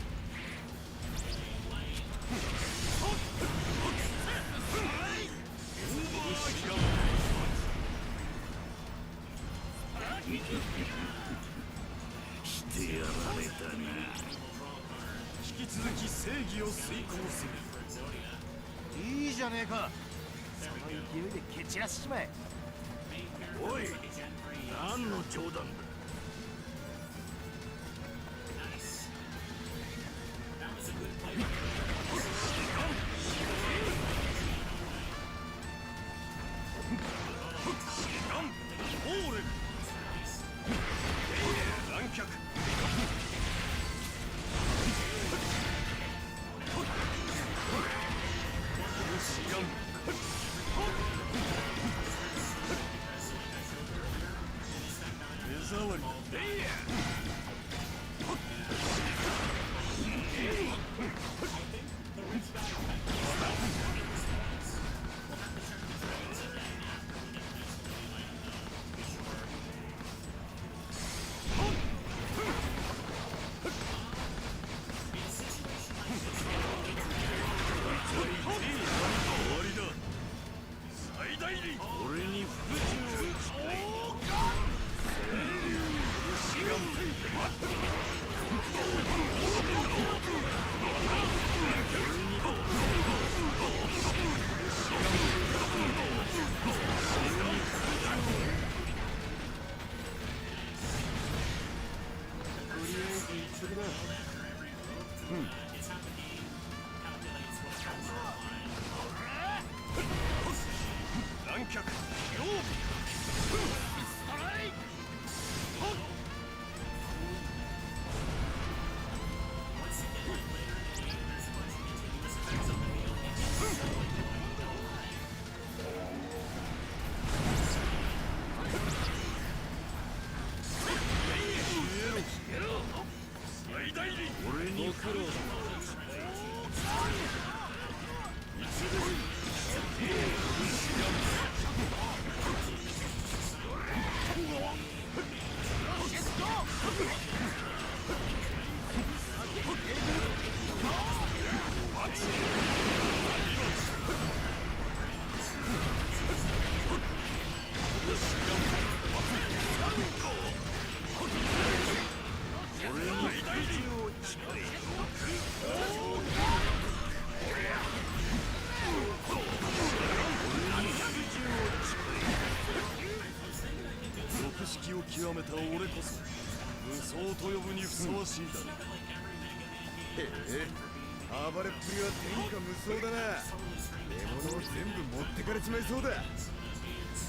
と呼ぶにふさわしいだろ You know that like every Mega Man game has ええ one for being 暴れっぷりは天下無双だな totally screaming 獲物を全部持ってかれちまいそうだ in those games.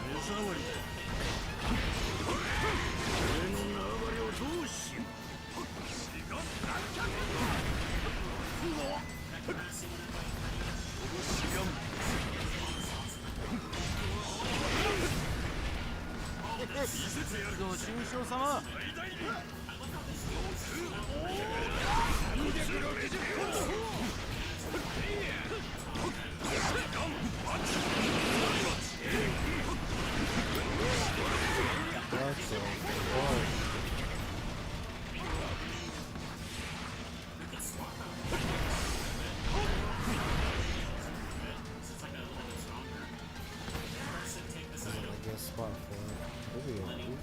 手触りだ俺の縄張りをどうしよう ご愁傷様 That's so fun. I guess spot for it. Maybe a loop.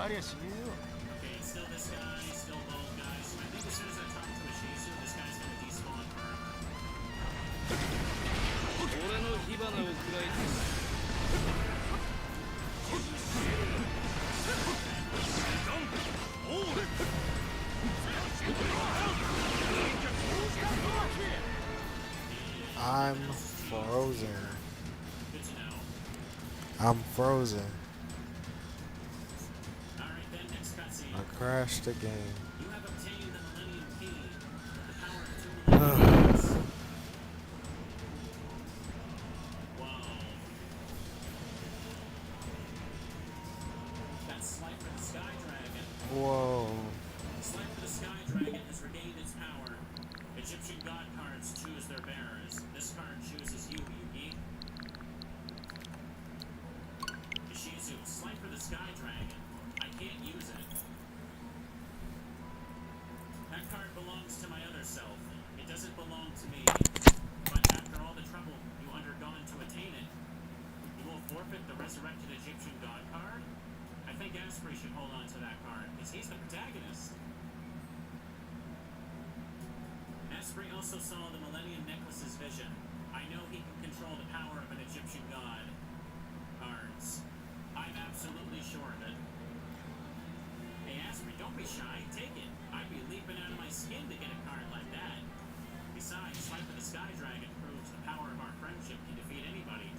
Okay, it's still this guy, still those guys. So I think as soon as I talk to Ishizu, this guy's gonna despawn for him. 俺の火花を食らいつく I'm frozen. Good to know. I'm frozen. Alright then, next cutscene. I crashed the game. You have obtained the Millennium Key with the power of 2 Millennium Keys. Wow. That's Slifer the Sky Dragon. Whoa. Slifer the Sky Dragon has regained its power. Egyptian god cards choose their bearers. This card chooses you, Yugi. Ishizu, Slifer the Sky Dragon. I can't use it. That card belongs to my other self. It doesn't belong to me. But after all the trouble you undergone to attain it, you will forfeit the resurrected Egyptian god card? I think Asprey should hold on to that card, because he's the protagonist. Asprey also saw the Millennium Necklace's vision. I know he can control the power of an Egyptian god. Cards. I'm absolutely sure of it. Hey Asprey, don't be shy. Take it. I'd be leaping out of my skin to get a card like that. Besides, Slifer the Sky Dragon proves the power of our friendship can defeat anybody.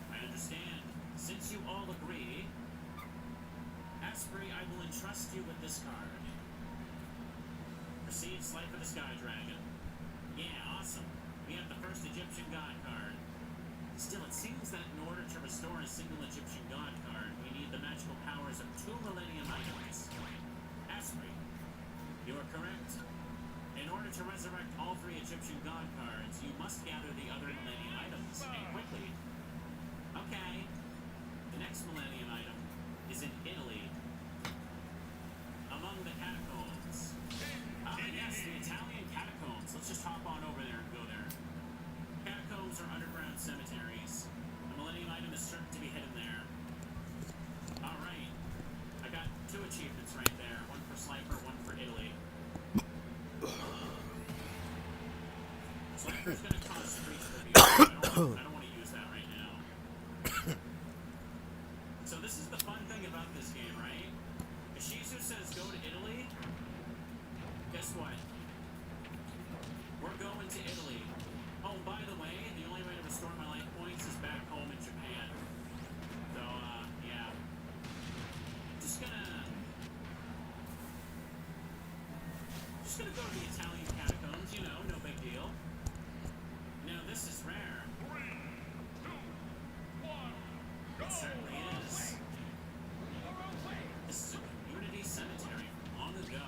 I understand. Since you all agree, Asprey, I will entrust you with this card. Proceed, Slifer the Sky Dragon. Yeah, awesome. We have the first Egyptian god card. Still, it seems that in order to restore a single Egyptian god card, we need the magical powers of 2 Millennium items. Asprey, you are correct. In order to resurrect all 3 Egyptian god cards, you must gather the other Millennium items, and quickly. Okay. The next Millennium item is in Italy. Among the catacombs. Yes, the Italian catacombs. Let's just hop on over there and go there. Catacombs are underground cemeteries. The Millennium item is certain to be hidden there. Alright. I got 2 achievements right there. One for Slifer, one for Italy. Slifer's gonna cause street review. I don't want to use just gonna go to the Italian catacombs, you know, no big deal. Now this is rare. It certainly is. This is a community cemetery from long ago.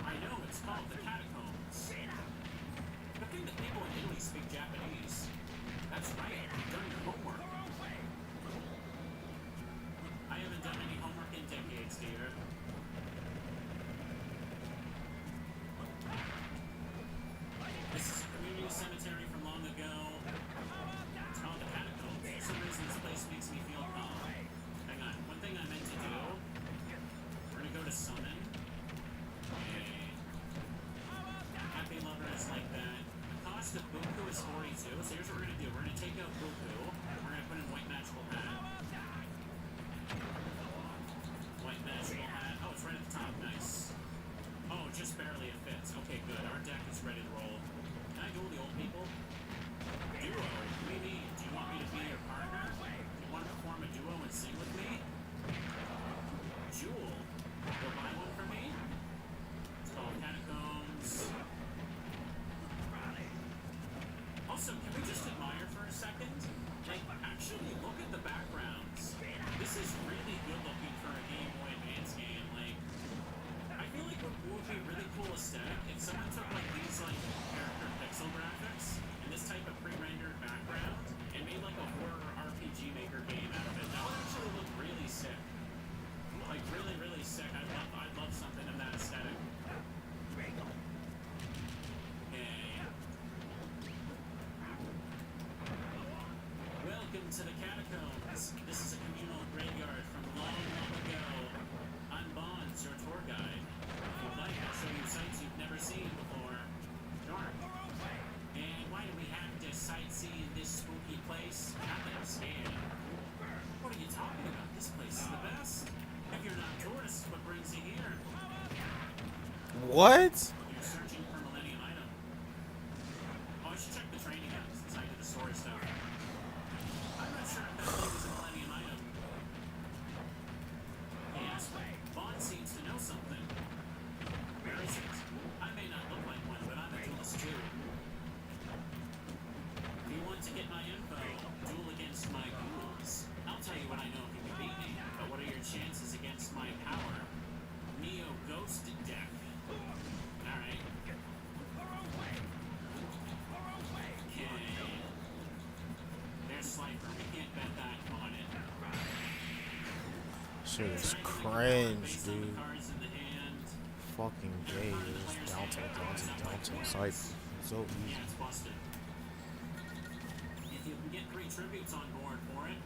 I know it's called the catacombs. Good thing that people in Italy speak Japanese. That's right, you've done your homework. I haven't done any homework in decades, dear. This is a community cemetery from long ago. It's called the catacombs. For some reason, this place makes me feel calm. Hang on, one thing I meant to do. We're gonna go to summon. Okay. Happy lover is like that. The cost of Buku is 42. So here's what we're gonna do. We're gonna take out Buku. We're gonna put in white magical hat. White magical hat. Oh, it's right at the top. Nice. Oh, just barely it fits. Okay, good. Our deck is ready to roll. Can I duel the old people? Duo? What do you mean? Do you want me to be your partner? Do you want to form a duo and sing with me? Jewel? Go buy one for me? It's called Catacombs. Also, can we just admire for a second? Like, actually look at the backgrounds. This is really good looking for a Game Boy Advance game. Like, I feel like what would be a really cool aesthetic if someone took like these like character pixel graphics and this type of pre-rendered background and made like a horror RPG Maker game out of it. That would actually look really sick. Like really, really sick. I'd love something of that aesthetic. Okay. Welcome to the catacombs. This is a communal graveyard from long, long ago. I'm Bonds, your tour guide. If you'd like, I'll show you sights you've never seen before. Sure. And why do we have to sightsee in this spooky place? Not that I'm scared. What are you talking about? This place is the best. If you're not tourists, what brings you here? What? You're searching for Millennium Item. Oh, I should check the training out since I did the story stuff. I'm not sure if that thing is a Millennium Item. Yes, Bond seems to know something. Where is it? I may not look like one, but I'm a duelist too. If you want to get my info, duel against my ghouls. I'll tell you what I know if you can beat me, but what are your chances against my power? Neo Ghost deck. Alright. Okay. There's Slifer. We can't bet that on it. Shit is cringe, Based on the dude. cards in the hand. Fucking gay. It's down to Cypher. So easy. Yeah, it's busted. If you can get 3 tributes on board for it.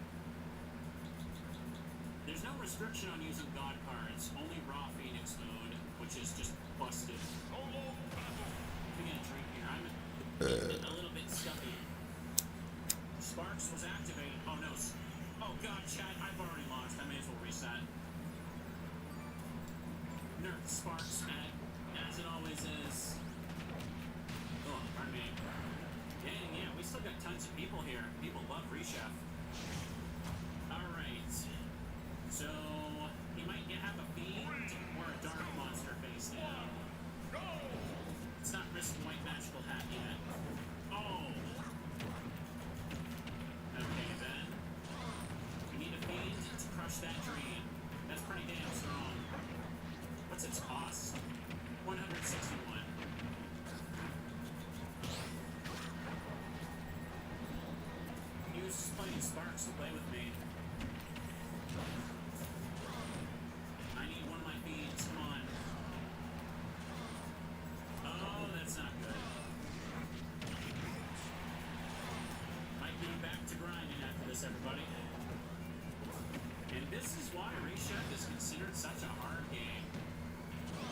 There's no restriction on using god cards, only raw Phoenix mode, which is just busted. I'm gonna drink here. I'm a little bit stuffy. Sparks was activated. Oh no. Oh god, chat, I've already lost. I may as well reset. Nerf Sparks, as it always is. Oh, pardon me. Dang, yeah, we still got tons of people here. People love Rechef. Alright. So, he might have a fiend or a dark monster face down. It's not risking white magical hat yet. Oh! Okay, then. We need a fiend to crush that dream. That's pretty damn strong. What's its cost? 161. He was just playing Sparks to play with me. I need one of my fiends, come on. Oh, that's not good. Might be back to grinding after this, everybody. And this is why Rechef is considered such a hard game.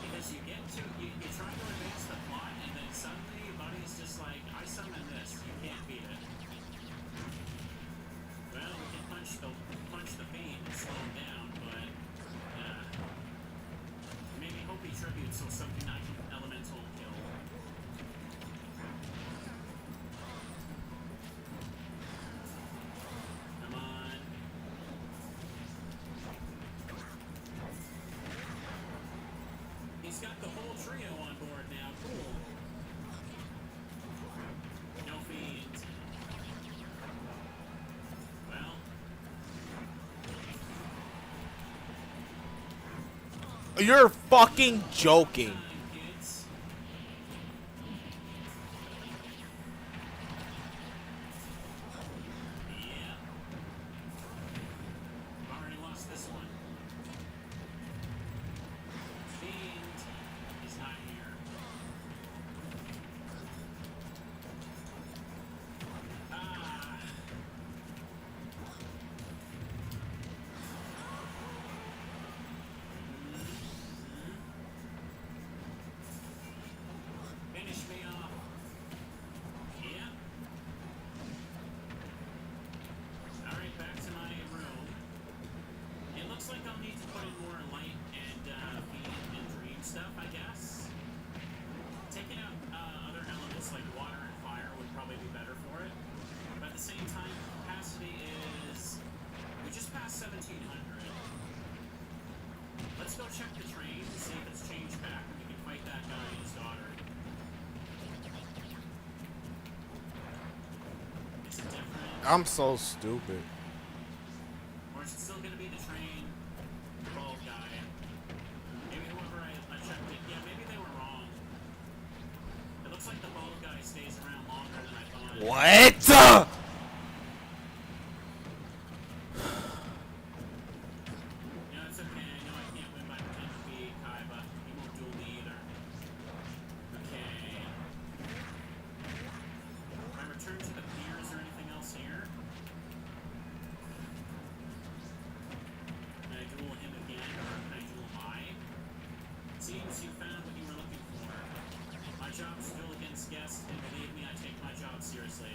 Because you try to advance the plot, and then suddenly your buddy's just like, I summon this, you can't beat it. Well, we can punch the fiend and slow him down, but maybe hope he tributes or something I can elemental kill. Come on. He's got the whole You're fucking joking. Kids. Yeah. I've already lost this one. Fiend is not here. Ah. Finish me off. Yeah. Alright, back to my room. It looks like I'll need to put in more light and feed and dream stuff, I guess. Taking out other elements like water and fire would probably be better for it. But at the same time, capacity is... We just passed 1700. Let's go check the train and see if it's changed back and we can fight that guy and his daughter. It's a different... I'm so stupid. Or is it still gonna be the train bald guy? Maybe whoever I checked it. Yeah, maybe they were wrong. It looks like the bald guy stays around longer than I thought. What? No, it's okay. I know I can't win by pretending to be Kai, but he won't duel me either. Okay. Do I return to the pier? Is there anything else here? Can I duel him again, or can I duel Mai? Seems you found what you were looking for. My job is duel against guests, and believe me, I take my job seriously.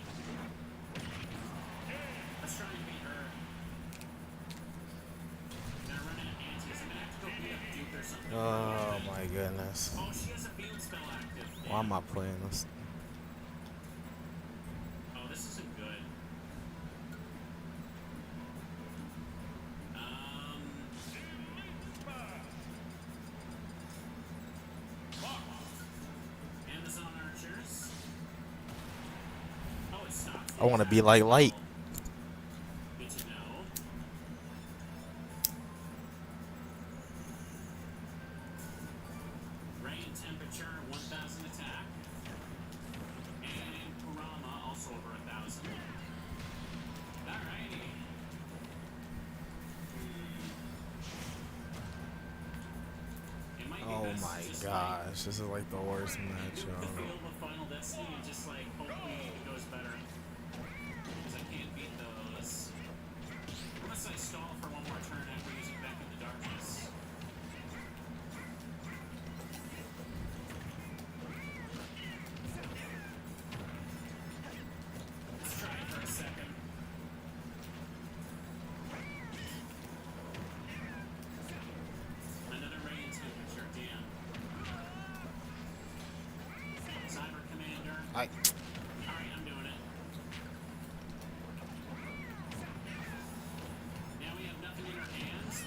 Let's try and beat her. Gonna run into antis. I'm gonna have to go beat up Duke or something. Oh my goodness. Oh, she has a field spell active. Why am I playing this? Oh, this isn't good. Amazon archers. Oh, it stopped. I want to be like Light. Good to know. Rain temperature 1000 attack. And Kurama also over 1000. Alrighty. It might be Oh best my to just, gosh, this is like the worst Like, match do the ever. field of Final Destiny and just like hopefully it goes better. Because I can't beat those. Unless I stall for one more turn after using Back in the Darkness. Let's try it for a second. Another rain temperature, damn. Cyber Commander. I Alright, I'm doing it. Now we have nothing in our hands.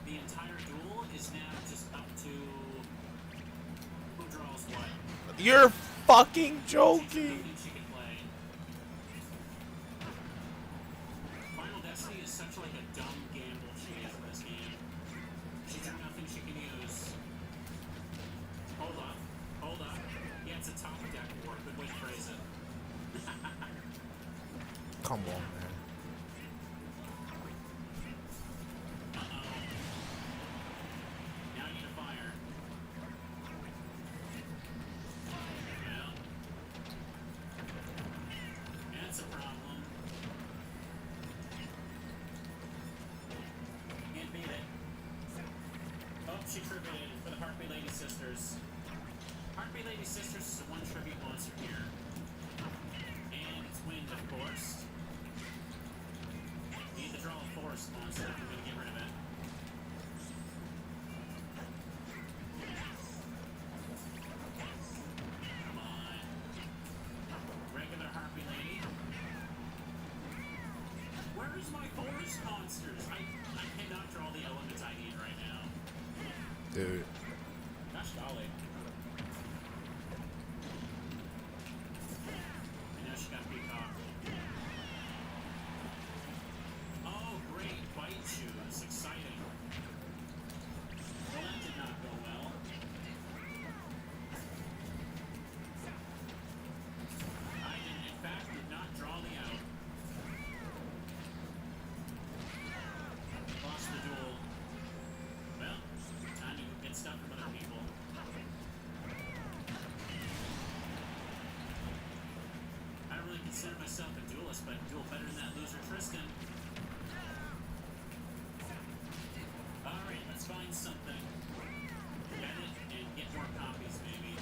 The entire duel is now just up to who draws what. You're fucking She's joking. nothing she can play. Final Destiny is such like a dumb gamble she is in this game. She drew nothing she can use. Hold up. Hold up. Yeah, it's a top deck war. Good way to phrase it. Come on, man. Now I need a fire. Well, that's a problem. Can't beat it. Oh, she tributed for the Heartbeat Lady Sisters. Heartbeat Lady Sisters is a one tribute monster here. And it's wind, of course. Need to draw a forest monster if I'm going to get rid of it. Come on. Regular Harpy Lady. Where is my forest monsters? I cannot draw the elements I need right now. Dude. Gosh golly. I know she got Peacock. Oh, great. Bite shoes. Exciting. Well, that did not consider myself a duelist, but I duel better than that loser Tristan. Alright, let's find something. Get it and get more copies, maybe.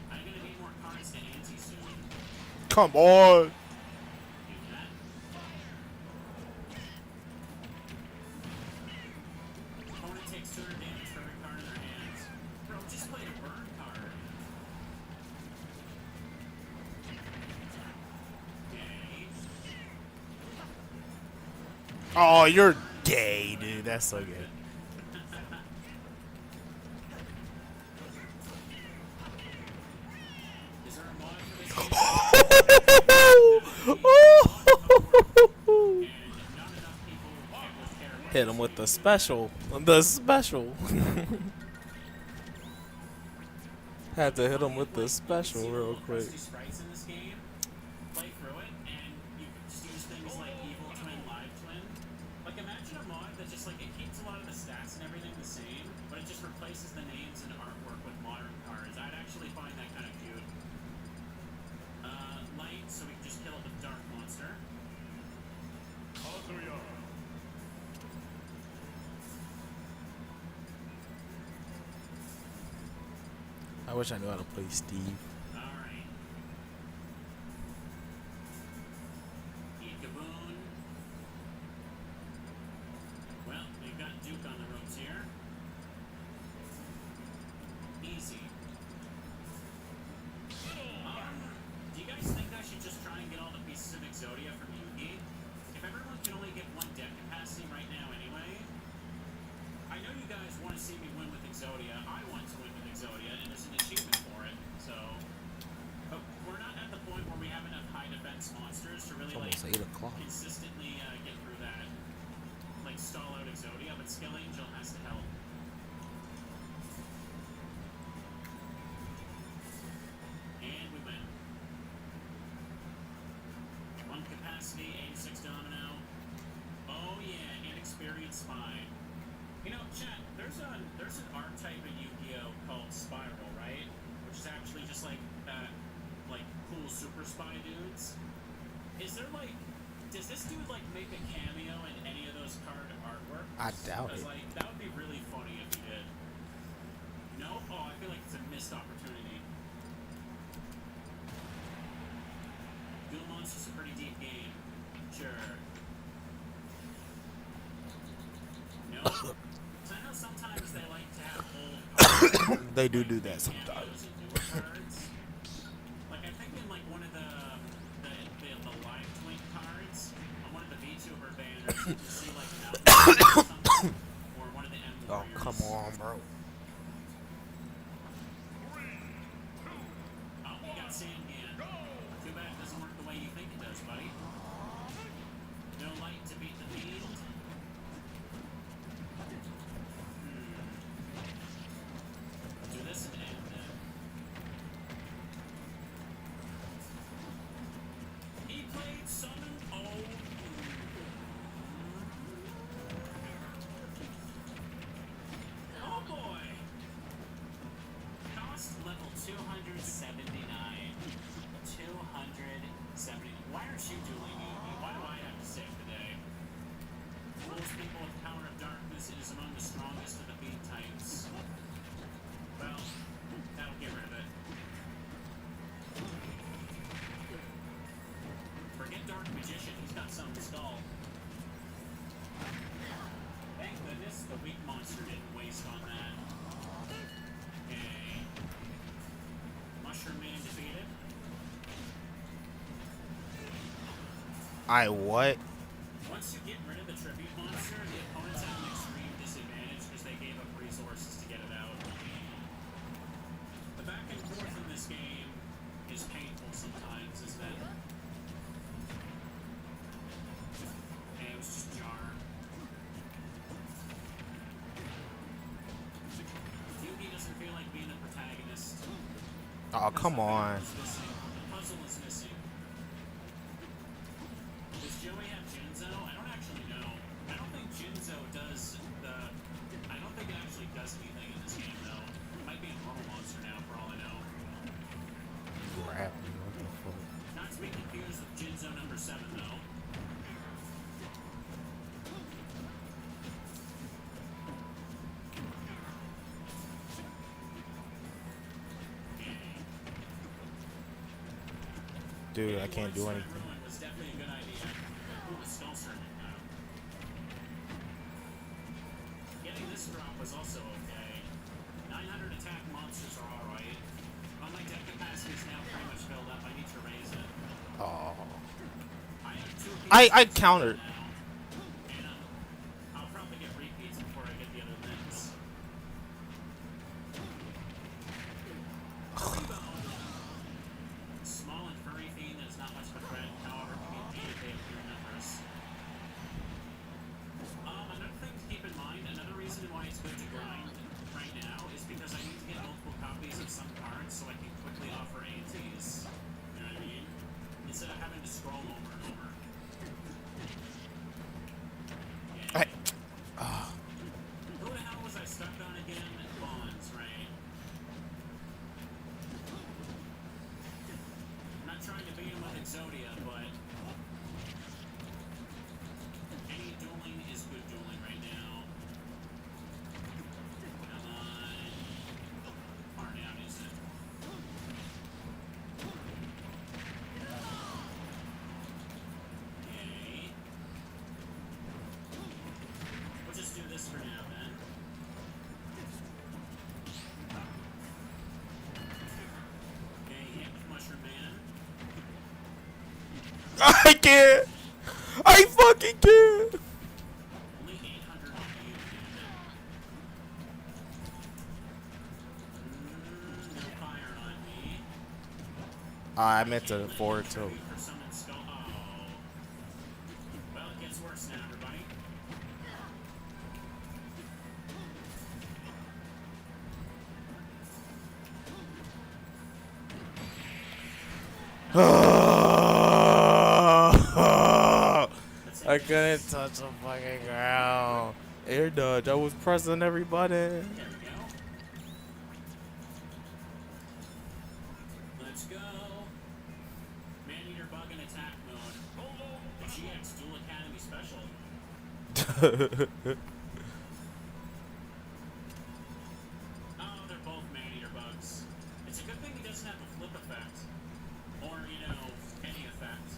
I'm gonna need more cards to ante soon. Come on. Do that. Opponent takes 200 damage for every card in their hands. Bro, just played a burn card. Okay. Oh, you're gay, dude. That's so good. Is there a mod for this game? And not enough people care about Hit him with the special. The special. Had to hit him with the special real quick. Crusty sprites in this game. Play through it, and you can just use things like Evil Twin, Live Twin. Like, imagine a mod that just, like, it keeps a lot of the stats and everything the same, but it just replaces the names and artwork with modern cards. I'd actually find that kind of cute. Light, so we can just kill it with Dark Monster. I wish I knew how to play Steve. Alright. Ikaboon. Well, we've got Duke on the ropes here. Easy. Do you guys think I should just try and get all the pieces of Exodia from Yugi? If everyone can only get one deck capacity right now anyway. I know you guys want to see me win with Exodia. I want to win with Exodia, and there's an achievement for it. So, but we're not at the point where we have enough high defense monsters to really like Almost 8 o'clock. consistently get through that. Like stall out Exodia, but Skill Angel has to help. And we win. One capacity, 86 domino. Oh yeah, and experience spine. You know, chat, there's an archetype in Yu-Gi-Oh called Spiral, right? Which is actually just like cool super spy dudes. Is there like, does this dude like make a cameo in any of those card artwork? I doubt it. Like, that would be really funny if he did. No? Oh, I feel like it's a missed opportunity. Duel Monster's a pretty deep game. Sure. No. So I know sometimes they like to have old cards. They do like, that sometimes. cameos and newer cards. Like I think in like one of the live twink cards on one of the VTuber banners, you can see like an outfit or something, or one of the M Oh, Warriors. come on, bro. Oh, you got Sangan. Too bad it doesn't work the way you think it does, buddy. No light to beat the fiend. Do this and end then. He played Summon. Oh boy. Cost level 279. 270. Why aren't you dueling me? Why do I have to save today? Rules people with power of darkness. It is among the strongest of the beat types. Well, that'll get rid of it. Forget Dark Magician. He's got something stalled. Thank goodness the weak monster didn't waste on that. Okay. Mushroom Man defeated. I what? Once you get rid of the tribute monster, the opponents have an extreme disadvantage because they gave up resources to get it out. The back and forth in this game is painful sometimes, isn't it? Okay, it was just Jar. Yugi doesn't feel like being the protagonist. Oh, come on. The puzzle is missing. Does Joey have Jinzo? I don't actually know. I don't think Jinzo does I don't think it actually does anything in this game, though. It might be a normal monster now, for all I know. Crap, you know. Dude, I can't do anything. Ruin was definitely a good idea. Ooh, a skull serpent now. Getting this drop was also okay. 900 attack monsters are alright. But my deck capacity is now pretty much filled up. I need to raise it. Oh. I have 2 I pieces countered. now. And I'll probably get repeats before I get the other limbs. Small and furry fiend is not much of a threat, however, can be if they have fewer numbers. Another thing to keep in mind, another reason why it's good to grind right now is because I need to get multiple copies of some cards so I can quickly offer ATs. You know what I mean? Instead of having to scroll over and over. Yeah. Who the hell was I stuck on again? Bonds, right? I'm not trying to beat him with Exodia, but any dueling is good dueling right now. Come on. Far down, is it? Okay. We'll just do this for now then. Okay, hit with Mushroom Man. I can't. I fucking can't. Only 800 on you, damn it. No fire on me. I meant to forward too. For summon skull. Oh. Well, it gets worse now, everybody. I couldn't touch the fucking ground. Air dodge. I was pressing every button. There we go. Let's go. Man-eater bug in attack mode. The GX Dual Academy Special. Oh, they're both man-eater bugs. It's a good thing he doesn't have a flip effect. Or, you know, any effect.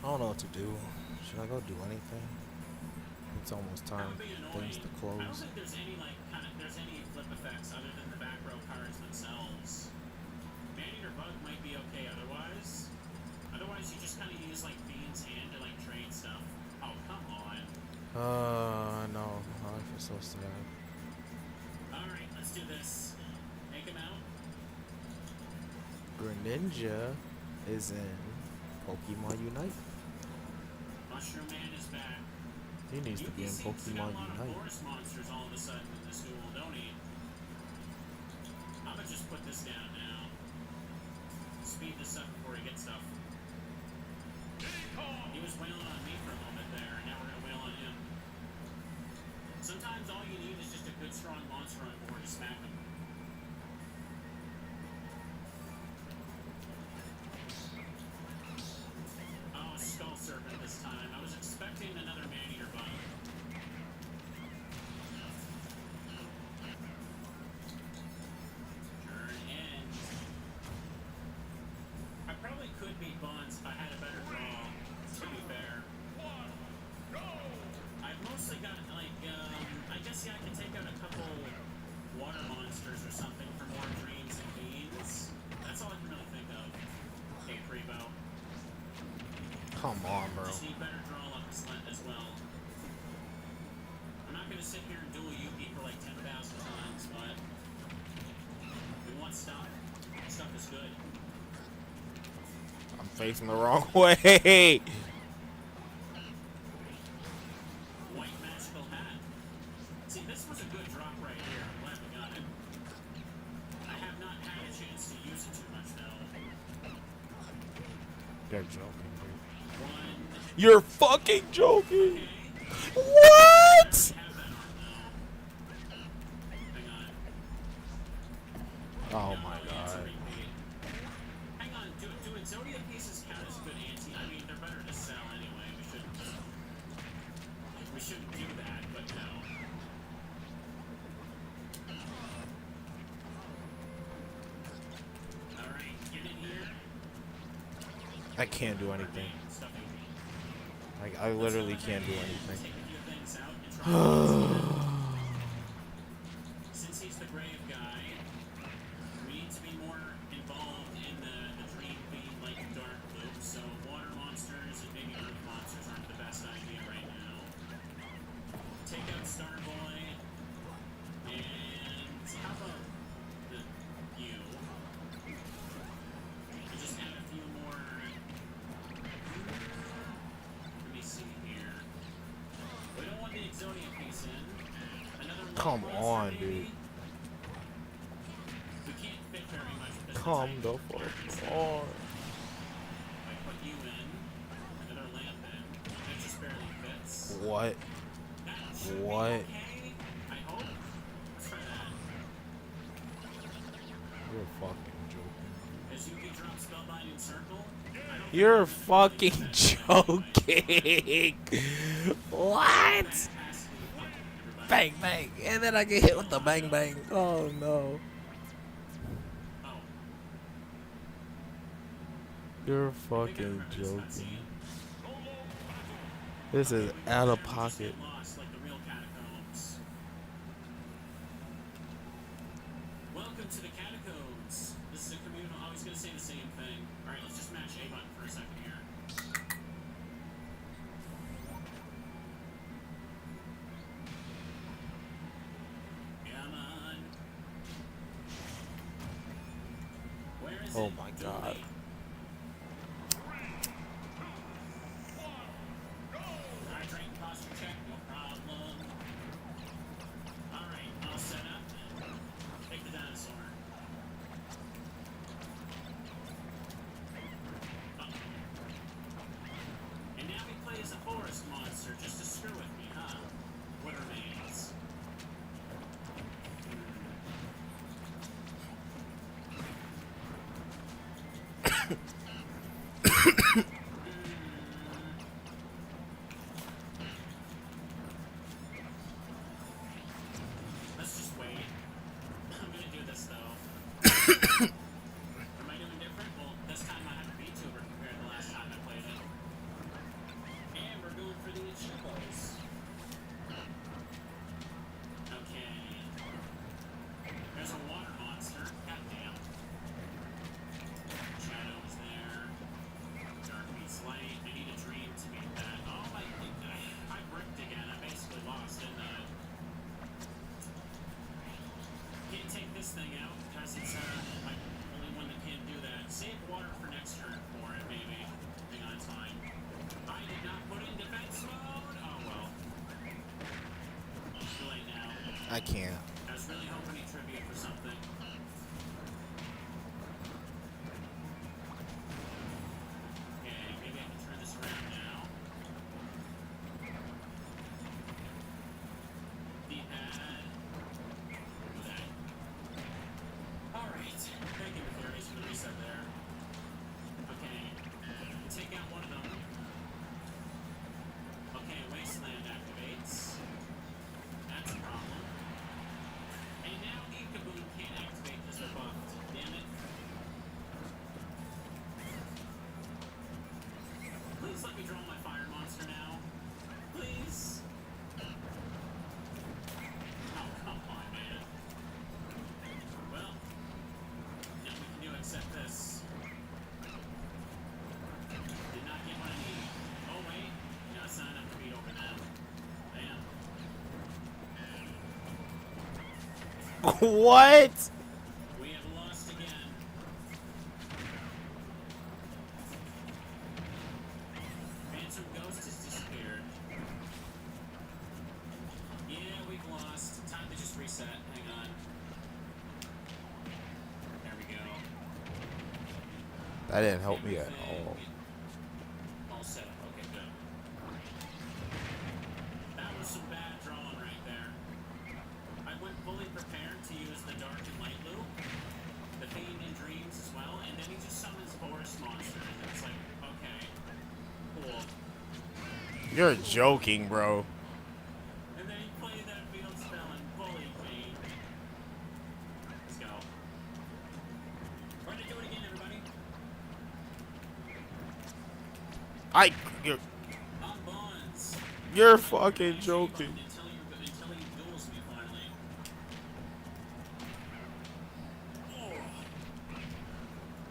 I don't know what to do. Should I go do anything? It's almost That time would be for things annoying. to I don't close. think there's any there's any flip effects other than the back row cards themselves. Man-eater bug might be okay otherwise. Otherwise, you just kind of use like Fiend's hand to like trade stuff. Oh, come on. No. I feel so sad. All right, let's do this. Take him out. Greninja is in Pokemon Unite. Mushroom Man is back. He needs to be in seems to got Pokemon a lot of Unite. forest monsters all of a sudden in this duel, don't he? I'm gonna just put this down now. Speed this up before he gets stuff. He was wailing on me for a moment there, and now we're gonna wail on him. Sometimes all you need is just a good strong monster on board to smack him. Oh, Skull Serpent this time. I was expecting another Man-Eater bug. Turn ends. I probably could beat Bonds if I had a better draw, to be fair. I've mostly got, like, I guess, yeah, I can take out a couple water monsters or something for more dreams and beans. That's all I can really think of. Okay, Prevo. Come on, bro. Just need better draw luck as well. I'm not gonna sit here and duel Yuki for like 10,000 times, but we want stuff. Stuff is good. I'm facing the wrong way. White magical hat. See, this was a good drop right here. I'm glad we got it. I have not had a chance to use it too much though. You're joking, dude. One. You're fucking joking. Okay. What? Have that arm though. Hang on. Oh No, my it's a god. repeat. Hang on, do Exodia pieces count as good anti? I mean, they're better to sell anyway. We shouldn't do that, but no. All right, get in here. I can't do anything. Stuff I literally can't do anything. take a few things out and try to since he's the grave guy, we need to be more involved in the dream being like dark loop. So water monsters and maybe earth monsters aren't the best idea right now. Take out Starboy and how about you? And just add a few more. Let me see here. We don't want the Exodia piece in. Another Come monster, on, maybe? dude. We can't fit very much with this Come design. the fuck on. I put you in. Another lamp in. That just barely fits. What? That should What? be okay. I hope. Let's try that. You're fucking joking. As you can drop Spellbinding Circle. I don't You're think fucking joking. What? capacity. Everybody. Bang bang, and then I get hit with the bang bang. Oh no. Oh. You're I think I fucking remember this joking. cutscene. This is We out of just pocket. get lost like the real catacombs. Welcome to the catacombs. This is a communal. I was gonna say the same thing. All right, let's just mash A button for a second here. Come on. Where is Oh it? my Too God. late. Alright, drink posture check, no problem. Alright, all set up. Take the dinosaur. And now we play as a forest monster just to screw with me, huh? What remains? Let's just wait. I'm gonna do this though. Am I doing different? Well, this time I have a VTuber compared to the last time I played it. And we're going for the Achievos. Okay. There's a water monster. Goddamn. Shadow is there. Dark meets light. I need a dream to beat that. Oh, I bricked again. I basically lost, didn't I? Can't take this thing out because it's my only one that can't do that. Save water for next turn for it, maybe. Hang on, it's fine. I did not put in defense mode. Oh well. Too late now. I can't. I was really hoping he trivia for something. Okay, maybe I can turn this around now. D-pad. Do that. Alright. Thank you, Fairies, for the reset there. Okay. Take out one of them. Okay, Wasteland activates. That's a problem. And now Ikaboon can't activate because they're buffed. Damn it. Please let me draw my fire monster now. Please. Oh, come on, man. Well, now we can do except this. Did not get what I needed. Oh, wait. No, it's not enough to beat over them. Damn. What? We have lost again. Phantom Ghost has disappeared. Yeah, we've lost. Time to just reset. Hang on. There we go. That didn't help me at all. All set up. Okay, good. That was some bad drawing right there. I went fully prepared to use the dark and light loop, the Fiend in Dreams as well, and then he just summons forest monsters. And it's like, okay, cool. You're joking, bro. And then he played that field spell and bullied me. Let's go. We're gonna do it again, everybody. You're, On bonds. you're fucking joking. Until he duels me finally. Oh.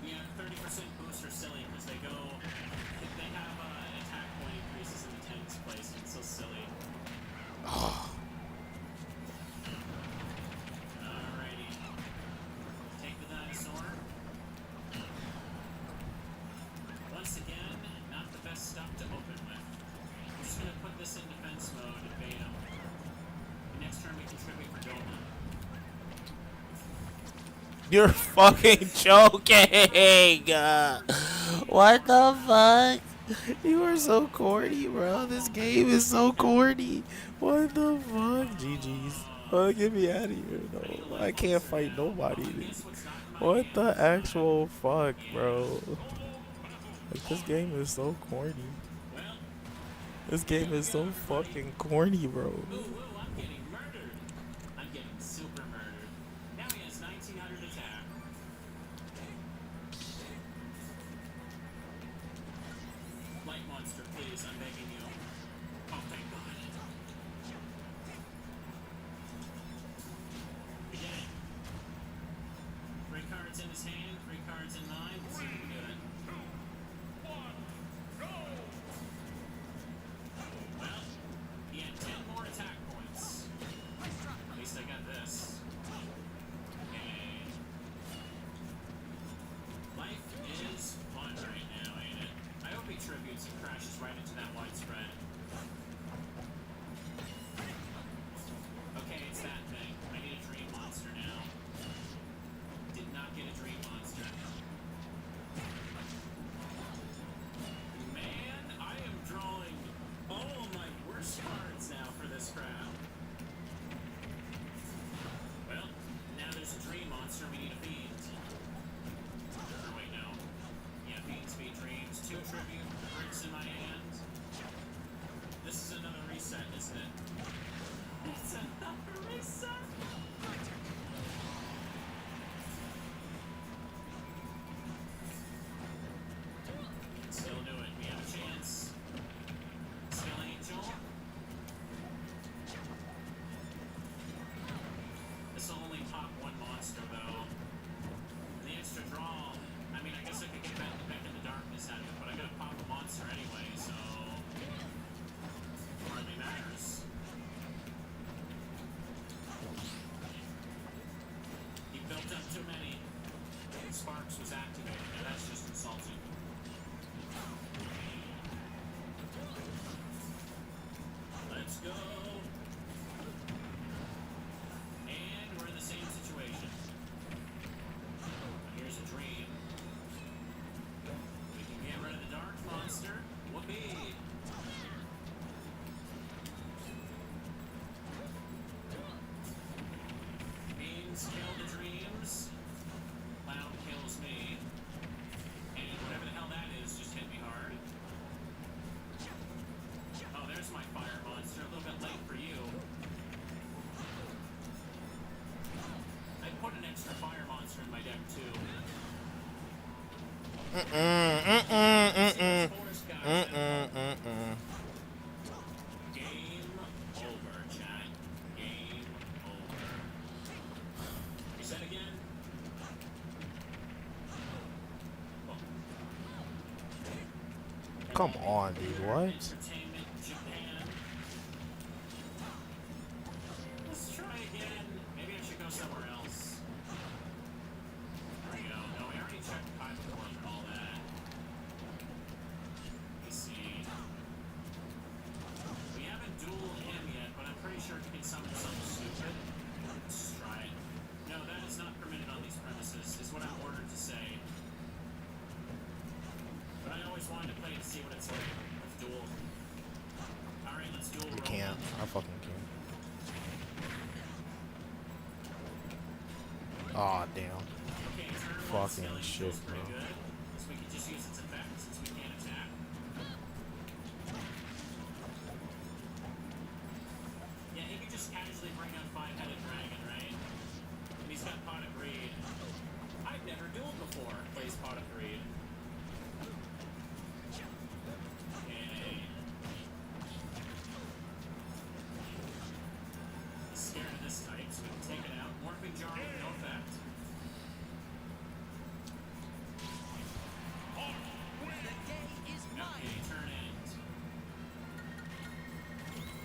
Yeah, 30% boost are silly because they go. They have attack point increases in the 10th place. It's so silly. Alrighty. Take the dinosaur. Once again, not the best stuff to open with. I'm just gonna put this in defense mode and bait him. Next turn we contribute for Doma. You're fucking joking. What the fuck? You are so corny, bro. This game is so corny. What the fuck? GG's. Oh, get me out of here, though. I can't fight nobody, dude. What the actual fuck, bro? Like, this game is so corny. This game is so fucking corny, bro. Ooh, I'm getting murdered. I'm getting super murdered. Now he has 1900 attack. Light monster, please. I'm begging you. Oh, thank God. We did it. 3 cards in his hand, 3 cards in mine. Let's see if we can do it. Well, he had 10 more attack points. At least I got this. Okay. Life is fun right now, ain't it? I hope he tributes and crashes right into that widespread. Okay, it's that thing. I need a dream monster now. Did not get a dream monster. Man, I am drawing all my worst cards now for this crap. Well, now there's a dream monster, we need a fiend. Or wait, no. Yeah, fiends beat dreams. 2 tribute bricks in my hand. This is another reset, isn't it? It's another reset! Still do it. We have a chance. Still Angel. This will only pop 1 monster though. And the extra draw, I mean, I guess I could get back in the darkness out of it, but I gotta pop a monster anyway, so it hardly matters. He built up too many. Sparks was activated, and that's just insulting. Let's go. And we're in the same situation. Here's a dream. We can get rid of the dark monster. Whoopee. Beans kill the dreams. Clown kills me. And whatever the hell that is just hit me hard. Oh, there's my fire monster. A little bit late for you. I put an extra fire monster in my deck too. Game over, chat. Game over. Reset again. Oh. Come on, dude. What? Entertainment Japan. Let's try again. Maybe I should go somewhere else. There we go. No, we already checked Pokémon and all that. Let's see. We haven't dueled him yet, but I'm pretty sure he can summon something stupid. Let's just try it. No, that is not permitted on these premises, is what I'm ordered to say. But I always wanted to play to see what it's like. Let's duel. Alright, let's duel. You roll can't. one. I fucking can't. Aw, damn. Okay, turn one, Fucking Skilling shit, feels pretty bro. good. So we can just use its effect since we can't attack. Yeah, he could just casually bring out 5-headed dragon, right? And he's got Pot of Greed. I've never dueled before. Plays Pot of Greed.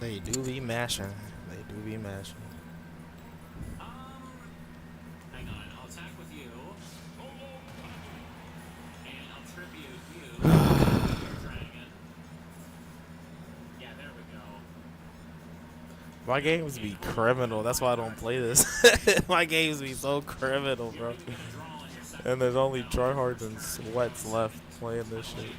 They do be mashing. They do be mashing. Hang on. I'll attack with you. And I'll tribute you. Your dragon. Yeah, there we go. My games be criminal. That's why I don't play this. My games be so criminal, bro. And there's only tryhards and sweats left playing this shit.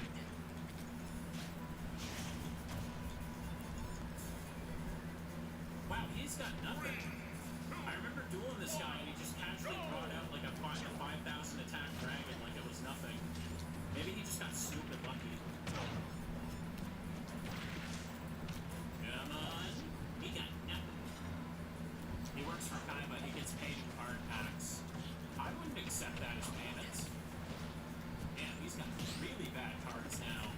Wow, he's got nothing. I remember dueling this guy and he just casually brought out like a 5,000 attack dragon like it was nothing. Maybe he just got stupid lucky. Come on. He got nothing. He works for Kaiba. He gets paid in card packs. I wouldn't accept that as payments. Damn, he's got really bad cards now.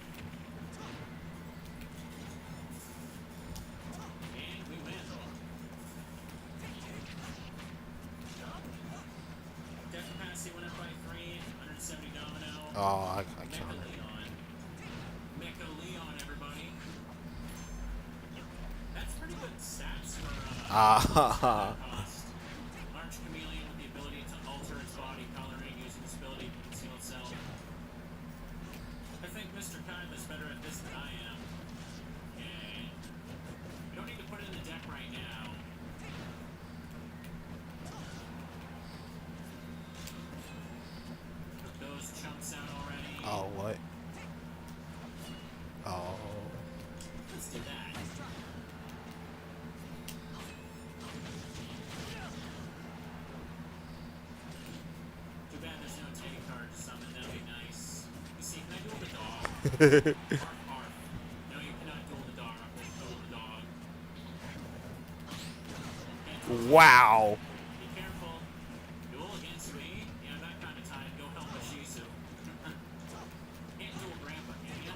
And we win. Death capacity went up by 3, 170 domino. Oh, I can't. Mecha Leon. Mecha Leon, everybody. That's pretty good stats for Ah. cost. Large chameleon with the ability to alter its body coloring using this ability to conceal itself. I think Mr. Kaiba's better at this than I am. And we don't need to put it in the deck right now. Put those chunks out already. Oh, what? Oh. Let's do that. Too bad there's no Teddy card to summon. That'd be nice. You see, can I duel the dog? Arf, arf. No, you cannot duel the dog. I'm going to duel the dog. Can't duel the Wow. Be careful. Duel against me? Yeah, that kind of time. Go help a Shih Tzu. Can't duel Grandpa, can you?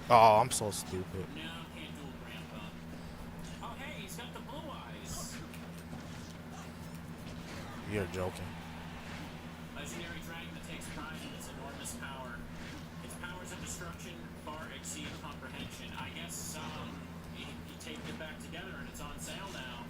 Oh, I'm so stupid. No, can't duel Grandpa. Oh, hey, he's got the blue eyes. You're joking. Legendary dragon that takes pride in its enormous power. Its powers of destruction far exceed comprehension. I guess, he taped it back together and it's on sale now.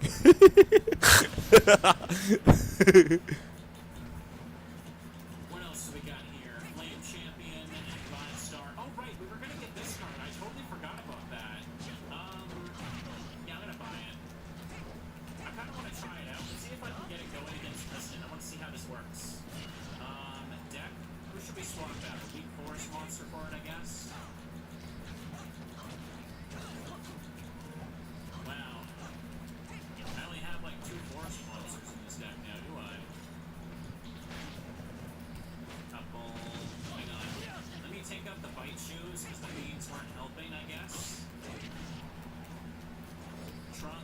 What else do we got here? Flame Champion and 5-star. Oh, right, we were gonna get this card. I totally forgot about that. Yeah, I'm gonna buy it. I kinda wanna try it out and see if I can get it going against Kristen. I wanna see how this works. Deck? Who should we swap out? A weak forest monster for it, I guess? Wow. I only have like 2 forest monsters in this deck now, do I? Couple. Hang on. Let me take out the bite shoes because the beans weren't helping, I guess. Trunk.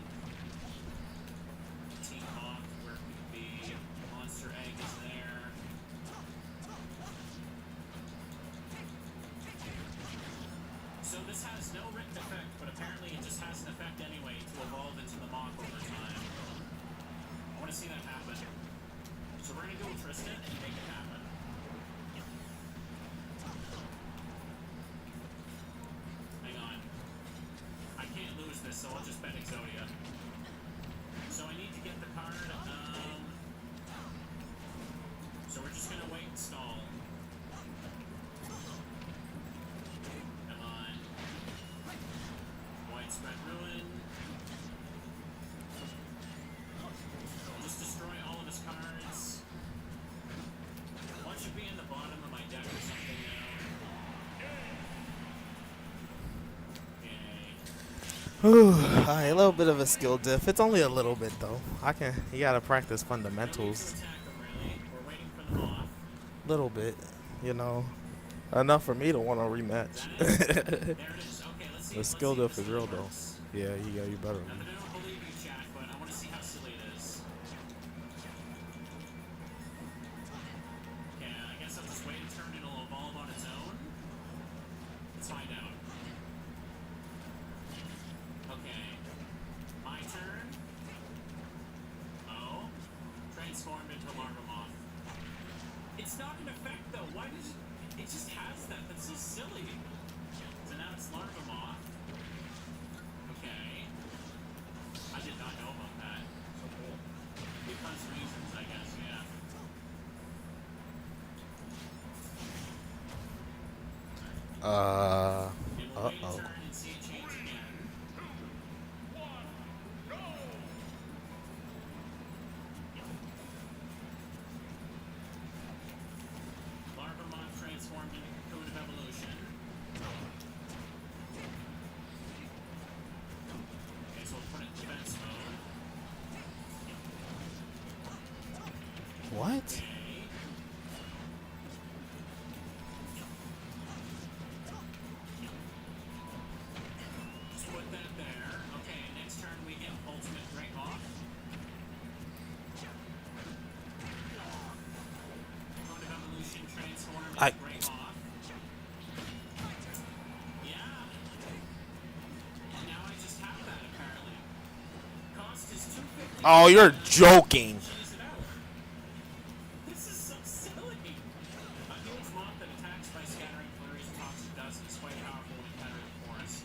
Team Hawk, where could it be? Monster Egg is there. So this has no written effect, but apparently it just has an effect anyway to evolve into the Mach over time. I want to see that happen. So we're going to go with Tristan and make it happen. Hang on. I can't lose this, so I'll just bet Exodia. So I need to get the card, so we're just gonna wait and stall. Come on. Widespread Ruin. Just destroy all of his cards. One should be in the bottom of my deck or something now. Okay. Alright, a little bit of a skill diff. It's only a little bit though. You gotta practice fundamentals. Attack him, really. We're waiting for the moth. Little bit, you know. Enough for me to want to rematch. There it is. Okay, let's see. The skill diff is real though. Yeah, you better. Not that I don't believe you, chat, but I want to see how silly it is. Okay, I guess I'll just wait a turn and it'll evolve on its own. Let's find out. Okay. My turn. Oh. Transformed into Larva Moth. It's not an effect though. Why does it just has that? That's so silly. So now it's Larva Moth. And we'll wait a Uh-oh. turn and see it change again. Larvamon transformed into Code of Evolution. Okay, so we'll put it in defense mode. What? Okay. Just put that there. Okay, next turn we get Ultimate Great Hawk. Code of Evolution transform into Great Hawk. Yeah. And now I just have that apparently. Cost is $250. Oh, you're joking. Cheese it out. This is so silly. A huge moth that attacks by scattering flurries of toxic dust is quite powerful when entering the forest.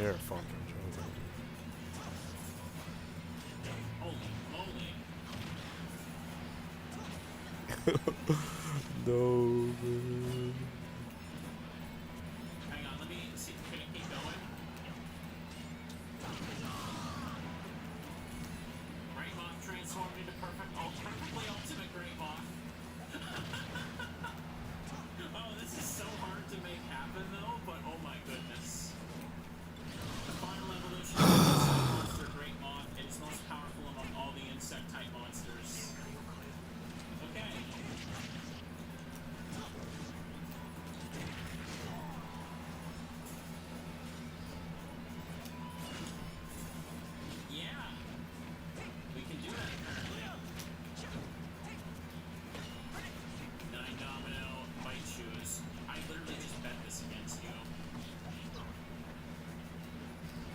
You're fucking joking. Holy moly. No, man. Hang on, let me see. Can it keep going? Great Moth transformed into perfectly ultimate Great Moth. Oh, this is so hard to make happen though, but oh my goodness. The final evolution of the insect monster Great Moth. It is most powerful among all the insect type monsters. Okay. Yeah. We can do that apparently. 9 domino, bite shoes. I literally just bet this against you.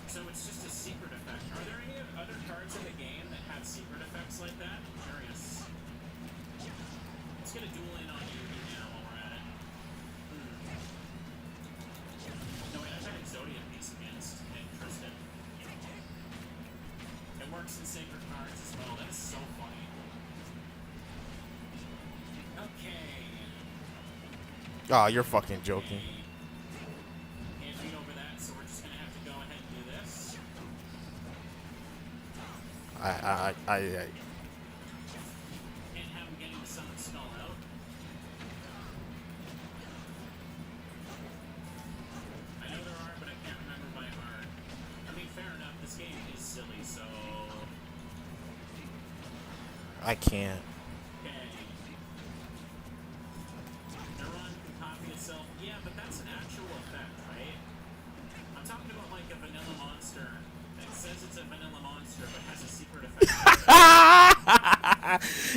So it's just a secret effect. Are there any other cards in the game that have secret effects like that? I'm curious. Let's get a duel in on Yugi now while we're at it. No, wait, I've had Exodia piece against Tristan. It works in sacred cards as well. That is so funny. Okay. Oh, you're fucking joking. Can't read over that, so we're just gonna have to go ahead and do this. I Can't have him getting the Summon Skull out. I know there are, but I can't remember by heart. I mean, fair enough. This game is silly, so I can't. okay. Neuron can copy itself. Yeah, but that's an actual effect, right? I'm talking about like a vanilla monster that says it's a vanilla monster but has a secret effect.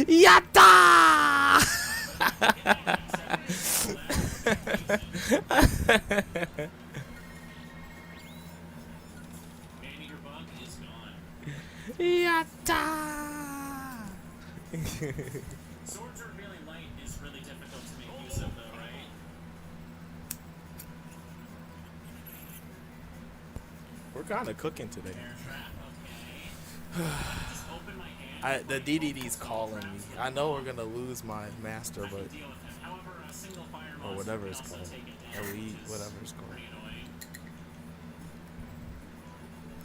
Yatta! Maneater Bug is gone. Yatta! Swords Revealing Light is really difficult to make use of though, right? We're kind of cooking today. Bear Trap, okay. Just open my hand. The DDD's calling me. I know we're gonna lose my master, I can but deal with him. However, a single fire or monster whatever can it's also called, take it down, elite, which is whatever it's called. pretty annoying.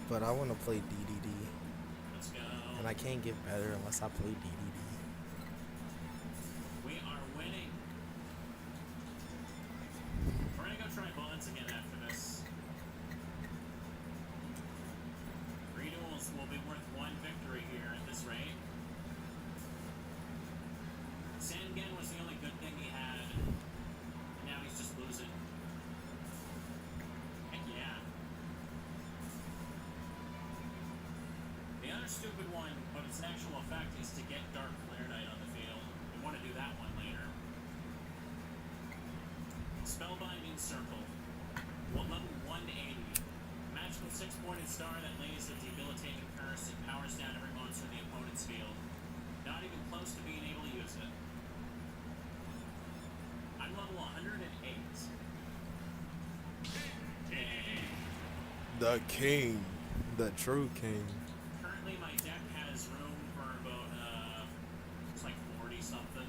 But I want to play DDD, Let's go. and I can't get better unless I play DDD. We are winning. We're gonna go try bonds again after this. Reduels will be worth 1 victory here at this rate. Sangen was the only good thing he had. And now he's just losing. Heck yeah. The other stupid one, but its actual effect, is to get Dark Flare Knight on the field. We want to do that one later. Spellbinding Circle. Level 180. Magical 6-pointed star that lays a debilitating curse and powers down every monster in the opponent's field. Not even close to being able to use it. I'm level 108. The king, the true king. Currently, my deck has room for about, it's like 40 something.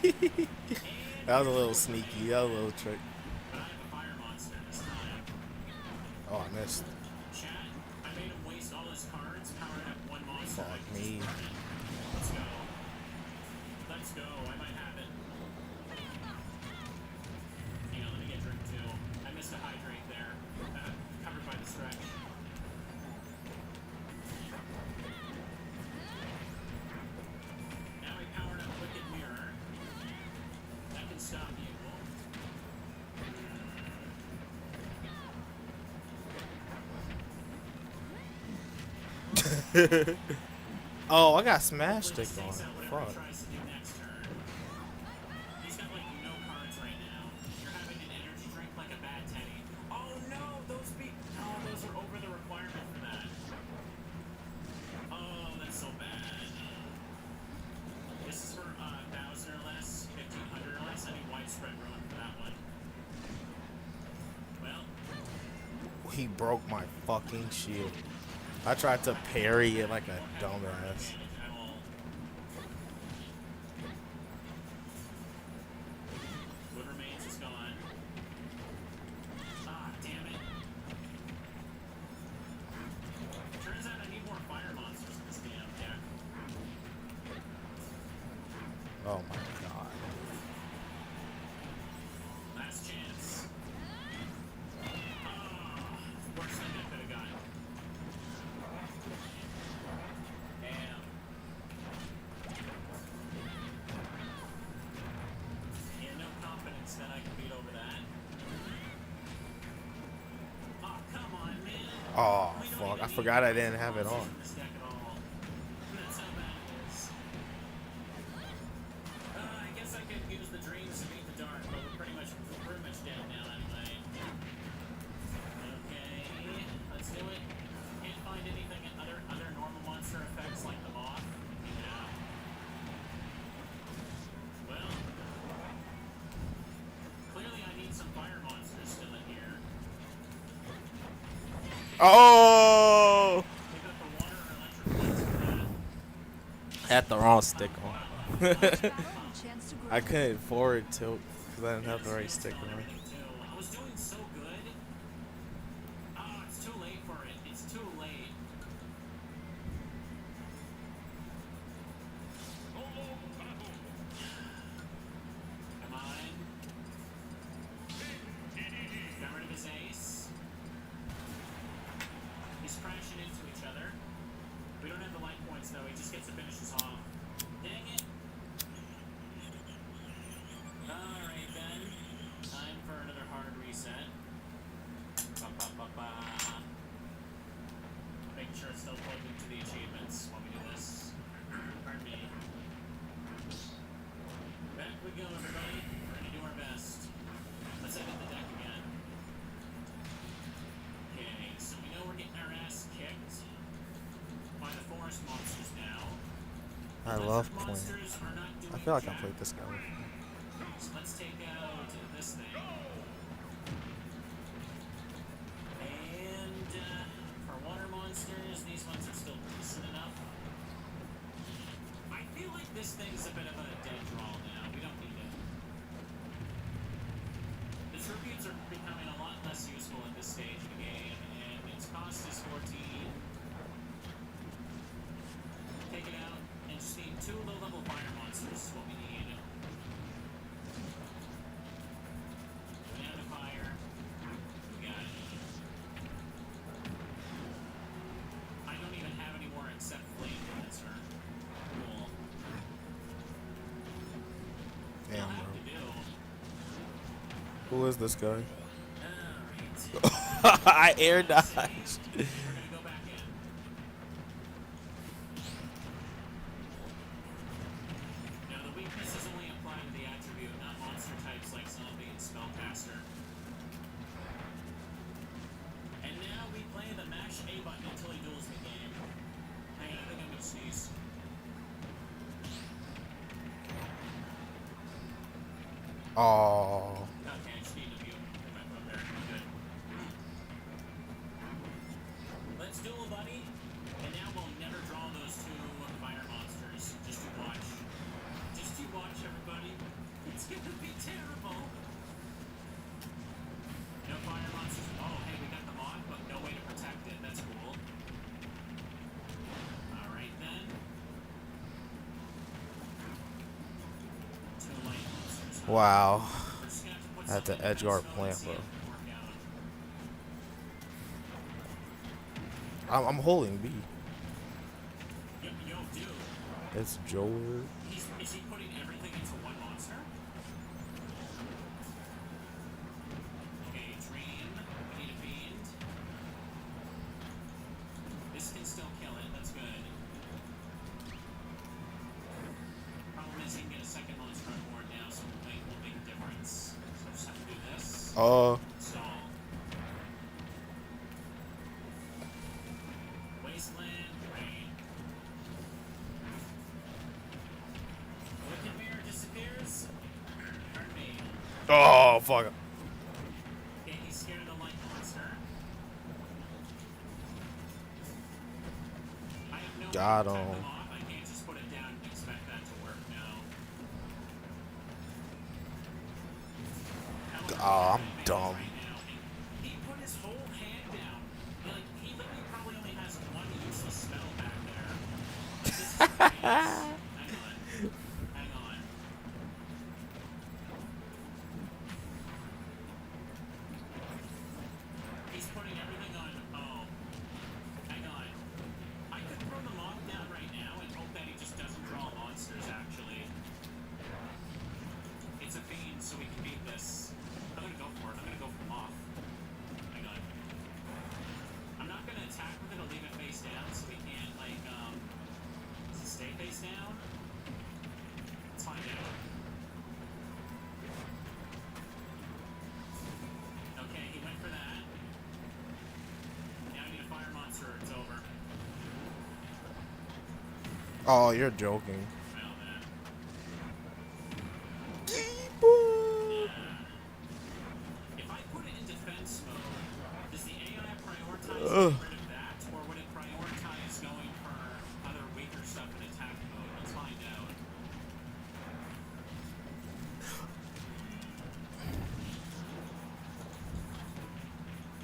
That was a little sneaky. That was a little trick. But I have a fire monster this time. Oh, I missed. Chat, I made him waste all his cards, powered up one monster. Fuck I can me. just burn it. Let's go. Let's go. I might have it. Hang on, let me get drink too. I missed a hydrate there. Covered by the stretch. Now I powered up Wicked Mirror. That can stop you. Oh, I got smash stick Takes on. out whatever he Fuck. tries to do next turn. He's got like no cards right now. You're having an energy drink like a bad teddy. Oh no, those are over the requirement for that. Oh, that's so bad. This is for 1,000 or less, 1,500 or less. I need widespread ruin for that one. Well, He broke my fucking shield. I tried to parry it like a dumbass. What remains is gone. Ah, damn it. Turns out I need more fire monsters in this damn deck. Oh my god. Last chance. Ah, worst thing I could have gotten. Damn. Yeah, no confidence that I can beat over that. Oh, come on, man. Oh We don't fuck. even I need forgot I didn't have it monsters on. in this deck at all. That's how bad it is. I guess I could use the dreams to beat the dark, but we're pretty much dead now anyway. Okay, let's do it. Can't find anything other normal monster effects like the moth. Yeah. Well, clearly I need some fire monsters still in here. Oh! Pick up the water or electric ones for that. Had the wrong stick on. Chance to grow. I couldn't forward tilt because I didn't have the right stick on. I was doing so good. Ah, it's too late for it. It's too late. Come on. Got rid of his ace. He's crashing into each other. We don't have the life points though. He just gets to finish us off. Dang it. Alright then. Time for another hard reset. Ba-ba-ba-ba. Making sure it's still plugged into the achievements while we do this. Pardon me. Back we go, everybody. We're gonna do our best. Let's edit the deck again. Okay, so we know we're getting our ass kicked by the forest monsters now. I The love lizard playing. monsters are not doing I feel like I jack. played this guy before. So let's take out this thing. And for water monsters, these ones are still decent enough. I feel like this thing's a bit of a dead draw now. We don't need it. The tributes are becoming a lot less useful at this stage of the game, and its cost is 14. Take it out, and just need 2 low-level fire monsters is what we need. Down to fire. We got it. I don't even have any more except flame for this turn. Cool. Damn, I'll have bro. to do. Who is this guy? Alright. I air dodged. We're gonna go back in. Now the weaknesses only apply to the attribute, not monster types like zombie and spellcaster. And now we play the mash A button until he duels the game. Hang on, I think I'm gonna sneeze. Oh. Okay, I just need to mute my phone there. Good. Let's duel, buddy. And now we'll never draw those 2 fire monsters. Just to watch. Just to watch, everybody. Wow. We're just gonna have to put At the something in edge guard defense mode plant, and see bro. if it can work out. I'm holding B. Yo, dude. It's Joe. Is he putting everything into one monster? Okay, Dream. We need a Fiend. This can still kill it. That's good. Problem is he can get a second monster on board now, so we'll make a difference. So we'll just have to do this. Stall. Wasteland. Rain. Wicked Mirror disappears. Pardon me. Oh, fuck. Okay, he's scared of the light monster. I have no Got way to him. cut them off. I can't just put it down and expect that to work now. Oh, I'm dumb. Right now, and he put his whole hand down. He literally probably only has one useless spell back there. This is crazy. Hang on. He's putting everything on. Oh. Hang on. I could throw the moth down right now and hope that he just doesn't draw monsters, actually. It's a fiend, so we can beat this. I'm gonna go for it. I'm gonna go for the moth. Hang on. I'm not gonna attack with it or leave it face down, so we can't, does it stay face down? Let's find out. Okay, he went for that. Now I need a fire monster or it's over. Oh, you're joking. Well, then. If I put it in defense mode, does the AI prioritize getting rid of that, or would it prioritize going for other weaker stuff in attack mode? Let's find out.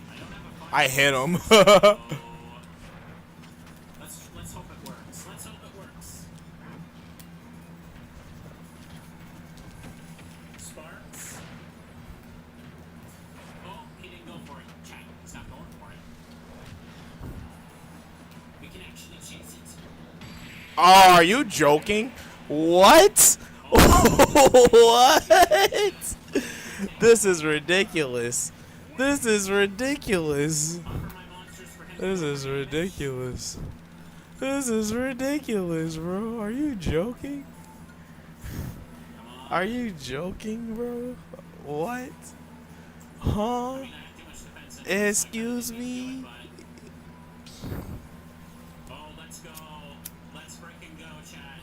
I don't have a fire I hit him. so let's hope it works. Let's hope it works. Sparks. Oh, he didn't go for it. Chat, he's not going for it. We can actually chase it. Oh, are you joking? What? What? This is ridiculous. This is ridiculous. Offer my monsters for him. This is ridiculous. This is ridiculous, bro. Are you joking? Are you joking, bro? What? Huh? I have too much defense in it. Excuse me? Oh, let's go. Let's freaking go, chat.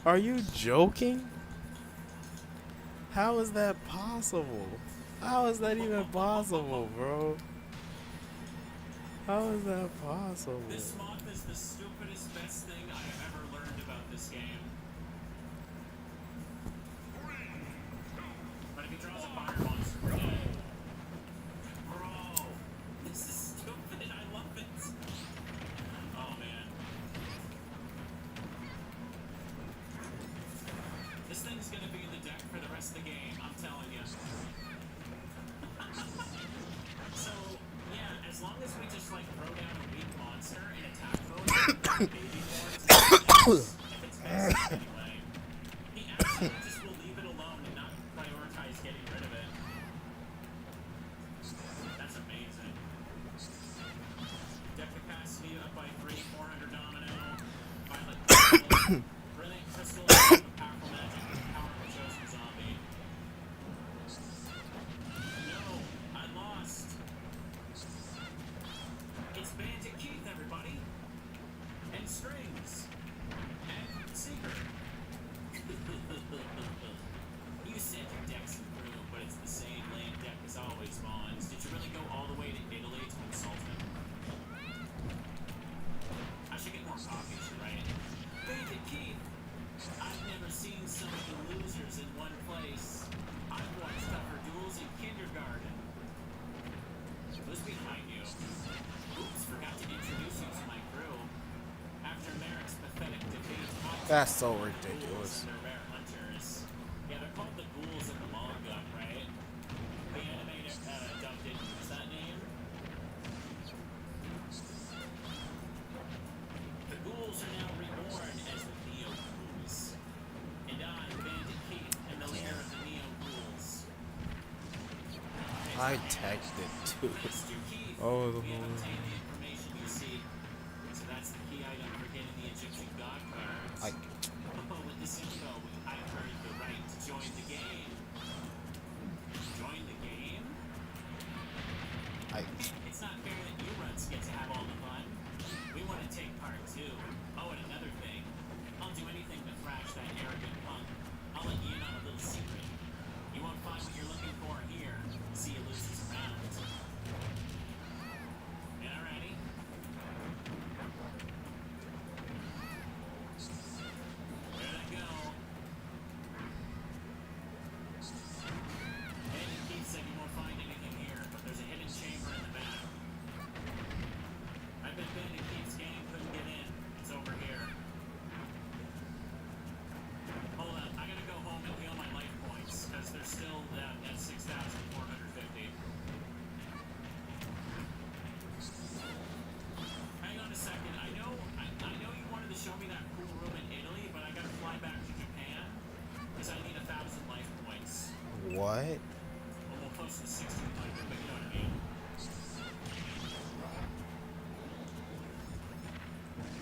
Are you joking? How is that possible? How is that even possible, bro? How is that possible? This moth is the stupidest best thing I have ever learned about this game. But if he draws a fire monster, we're dead. Bro, this is stupid. I love it. Oh man. This thing's gonna be in the deck for the rest of the game, I'm telling you. So, yeah, as long as we just throw down a weak monster in attack mode, baby boards, if it's best anyway, he actually just will leave it alone and not prioritize getting rid of it. That's amazing. Deck capacity up by 3, 400 domino, violet crystal, brilliant crystal, powerful magic, powerful chosen zombie. No, I lost. It's Bandit Keith, everybody. And strings. And Seeker. You said your deck's improved, but it's the same lame deck as always, Mons. Did you really go all the way to Italy to insult him? I should get more copies, you're right. Bandit Keith! I've never seen so many losers in one place. I've watched tougher duels in kindergarten. Who's behind you? Oops, forgot to introduce you to my crew. After Merrick's pathetic defeat, That's so ridiculous. their rare hunters. I texted too. Master Key. Oh, the We have whole. obtained the information you seek. So that's the key item for getting the Egyptian god cards. I. With this info, I've earned the right to join the game. Join the game? I. It's not fair that you runs get to have all the fun. We want to take part too. Oh, and another thing. I'll do anything to thrash that arrogant punk. I'll let you in on a little secret. You won't find what you're looking for here. See you lose this round. Yeah, ready? There they go. Hey, Keith said you won't find anything here, but there's a hidden chamber in the back. I've been Bandit Keith's gang couldn't get in. It's over here. Hold on, I gotta go home and heal my life points, because they're still at 6,450. Hang on a second. I know you wanted to show me that cool room in Italy, but I gotta fly back to Japan, because I need 1,000 life points. What? Well, close to 1,600, but you know what I mean.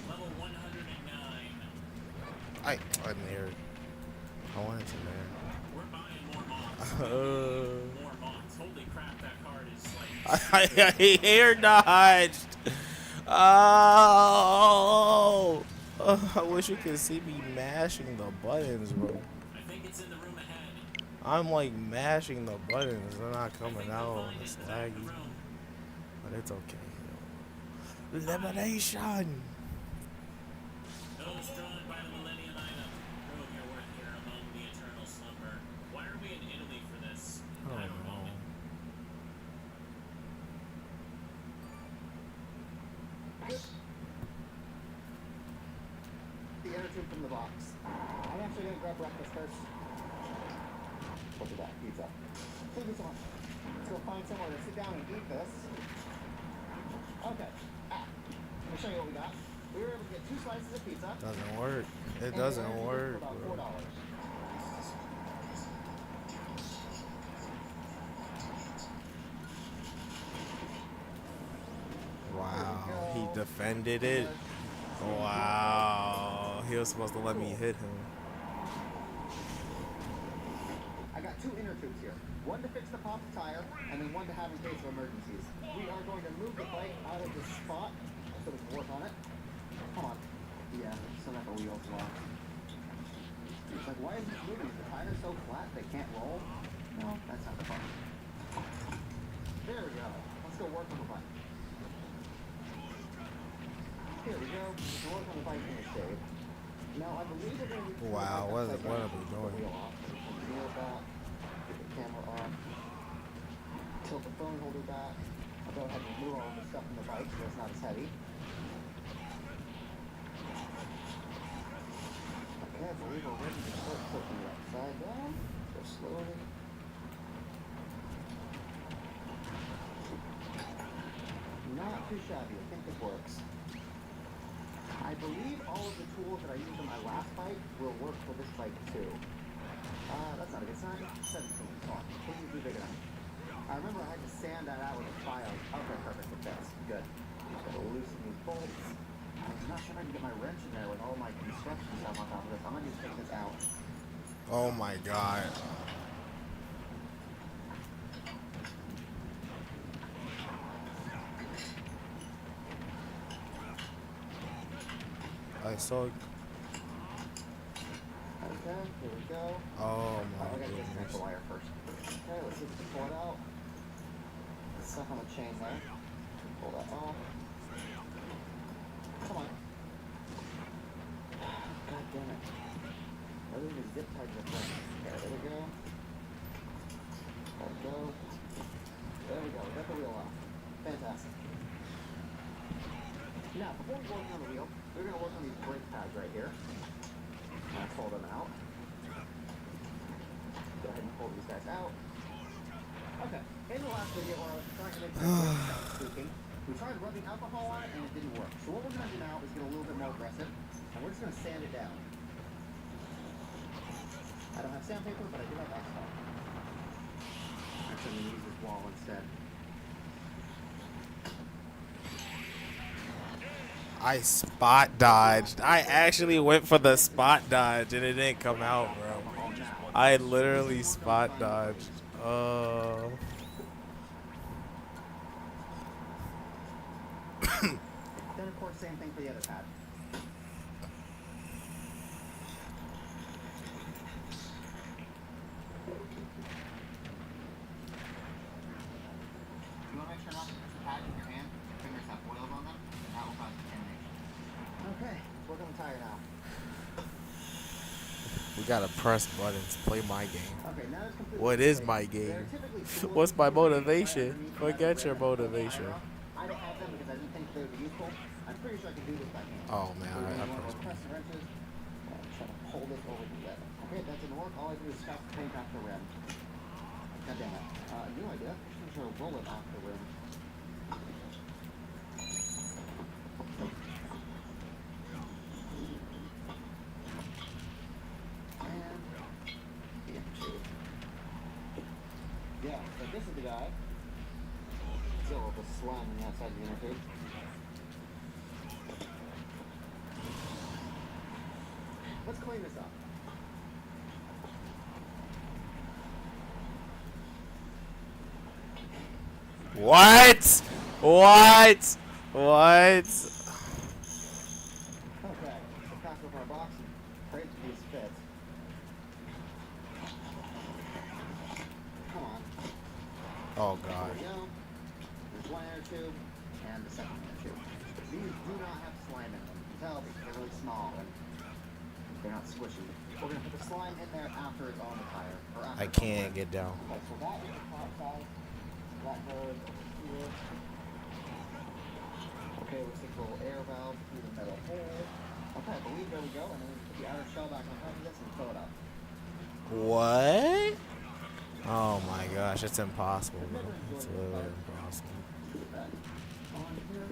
Level 109. I'm there. I wanted to there. We're buying more mods. More mods. Holy crap, that card is like... I hair dodged. Oh. I wish you could see me mashing the buttons, bro. I think it's in the room ahead. I'm like mashing the buttons. They're not I think coming you'll out. find it It's in the back of the laggy. room. But it's okay. Elimination. Those drawn by the Millennium item. Prove your worth here among the eternal slumber. Why are we in Italy for this? Oh, I don't know. no. The inner tube from the box. I'm actually gonna grab breakfast first. Look at that pizza. Put this on. Let's go find somewhere to sit down and eat this. Okay. Let me show you what we got. We were able to get 2 slices of pizza. Doesn't work. It and doesn't we ordered work, it for bro. about $4. Wow. He defended it. Wow. He was supposed to let me hit him. I got 2 inner tubes here. One to fix the popped tire, and then one to have in case of emergencies. We are going to move the bike out of this spot so we can work on it. Come on. Yeah, still got the wheels locked. It's like, why isn't it moving? Is the tire so flat they can't roll? No, that's not the problem. There we go. Let's go work on the bike. Here we go. We can work on the bike in the shade. Now, I believe we're going to be... Wow, what are we the doing? wheel off. Wheel back. Get the camera off. Tilt the phone holder back. I'll go ahead and remove all of the stuff from the bike so it's not as heavy. Okay, I believe we're ready to start flipping it upside down. Go slowly. Not too shabby. I think this works. I believe all of the tools that I used on my last bike will work for this bike too. That's not a good sign. 17. Oh, this is too big enough. I remember I had to sand that out with a file. Okay, perfect. It fits. Good. Just gotta loosen these bolts. I'm not sure if I can get my wrench in there with all my construction stuff on top of this. I'm gonna just take this out. Oh my god. I saw. Okay, here we go. Oh I my gotta disconnect the goodness. wire first. Okay, let's see if we can pull it out. There's stuff on the chain there. Pull that off. Come on. God damn it. Everything is zip tied to the frame. Okay, there we go. Let it go. There we go. We got the wheel off. Fantastic. Now, before we work on the wheel, we're going to work on these brake pads right here. I'll pull them out. Go ahead and pull these guys out. Okay, in the last video where I was trying to make squeaking, we tried rubbing alcohol on it and it didn't work. So what we're going to do now is get a little bit more aggressive, and we're just going to sand it down. I don't have sandpaper, but I do have asphalt. so I'm gonna use this wall instead. I spot dodged. I actually went for the spot dodge and it didn't come out, bro. I literally spot dodged. Then of course, same thing for the other pad. You want to make sure not to touch the pad with your hand? Your fingers have oils on them, and that will cause contamination. Okay, let's work on the tire now. We gotta press buttons, play my game. Okay, now it's completely What is deflated. my They're game? typically tools What's you my can use right motivation? underneath Forget the your rim to pull the motivation. tire off. I don't have them because I didn't think they would be useful. I'm pretty sure I can do this by hand. Oh man, So I we're gonna pressed go press the wrenches and try to pull this over the rim. Okay, that didn't work. All I do is scratch the paint off the rim. God damn it. New idea. I'm just gonna roll it off the rim. And the inner tube. Yeah, so this is the guy. Still with the slime on the outside of the inner tube. Let's clean this up. What? What? What? Okay, so pack up our box and pray that these fit. Come on. Oh There god. we go. There's one inner tube and the second inner tube. These do not have slime in them. You can tell because they're really small and they're not squishy. We're gonna put the slime in there after it's on the tire. Or after I it's on the can't rim. get down. Okay, so that is the top side. That goes here. Okay, we'll stick a little air valve through the metal hole. Okay, I believe there we go. And then we put the outer shell back on top of this and fill it up. What? Oh my gosh, it's impossible, bro. It's literally impossible. Back on here.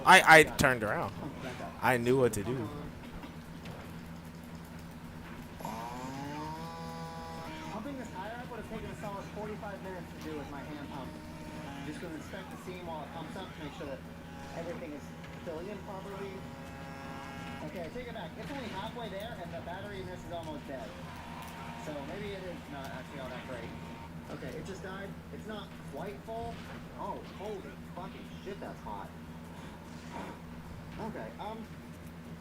I turned around. Oh, back up. I knew what to do. Pumping this tire up would have taken a solid 45 minutes to do with my hand pump. Just going to inspect the seam while it pumps up to make sure that everything is filling in properly. Okay, I take it back. It's only halfway there, and the battery in this is almost dead. So maybe it is not actually all that great. Okay, it just died. It's not quite full. Oh, holy fucking shit, that's hot. Okay,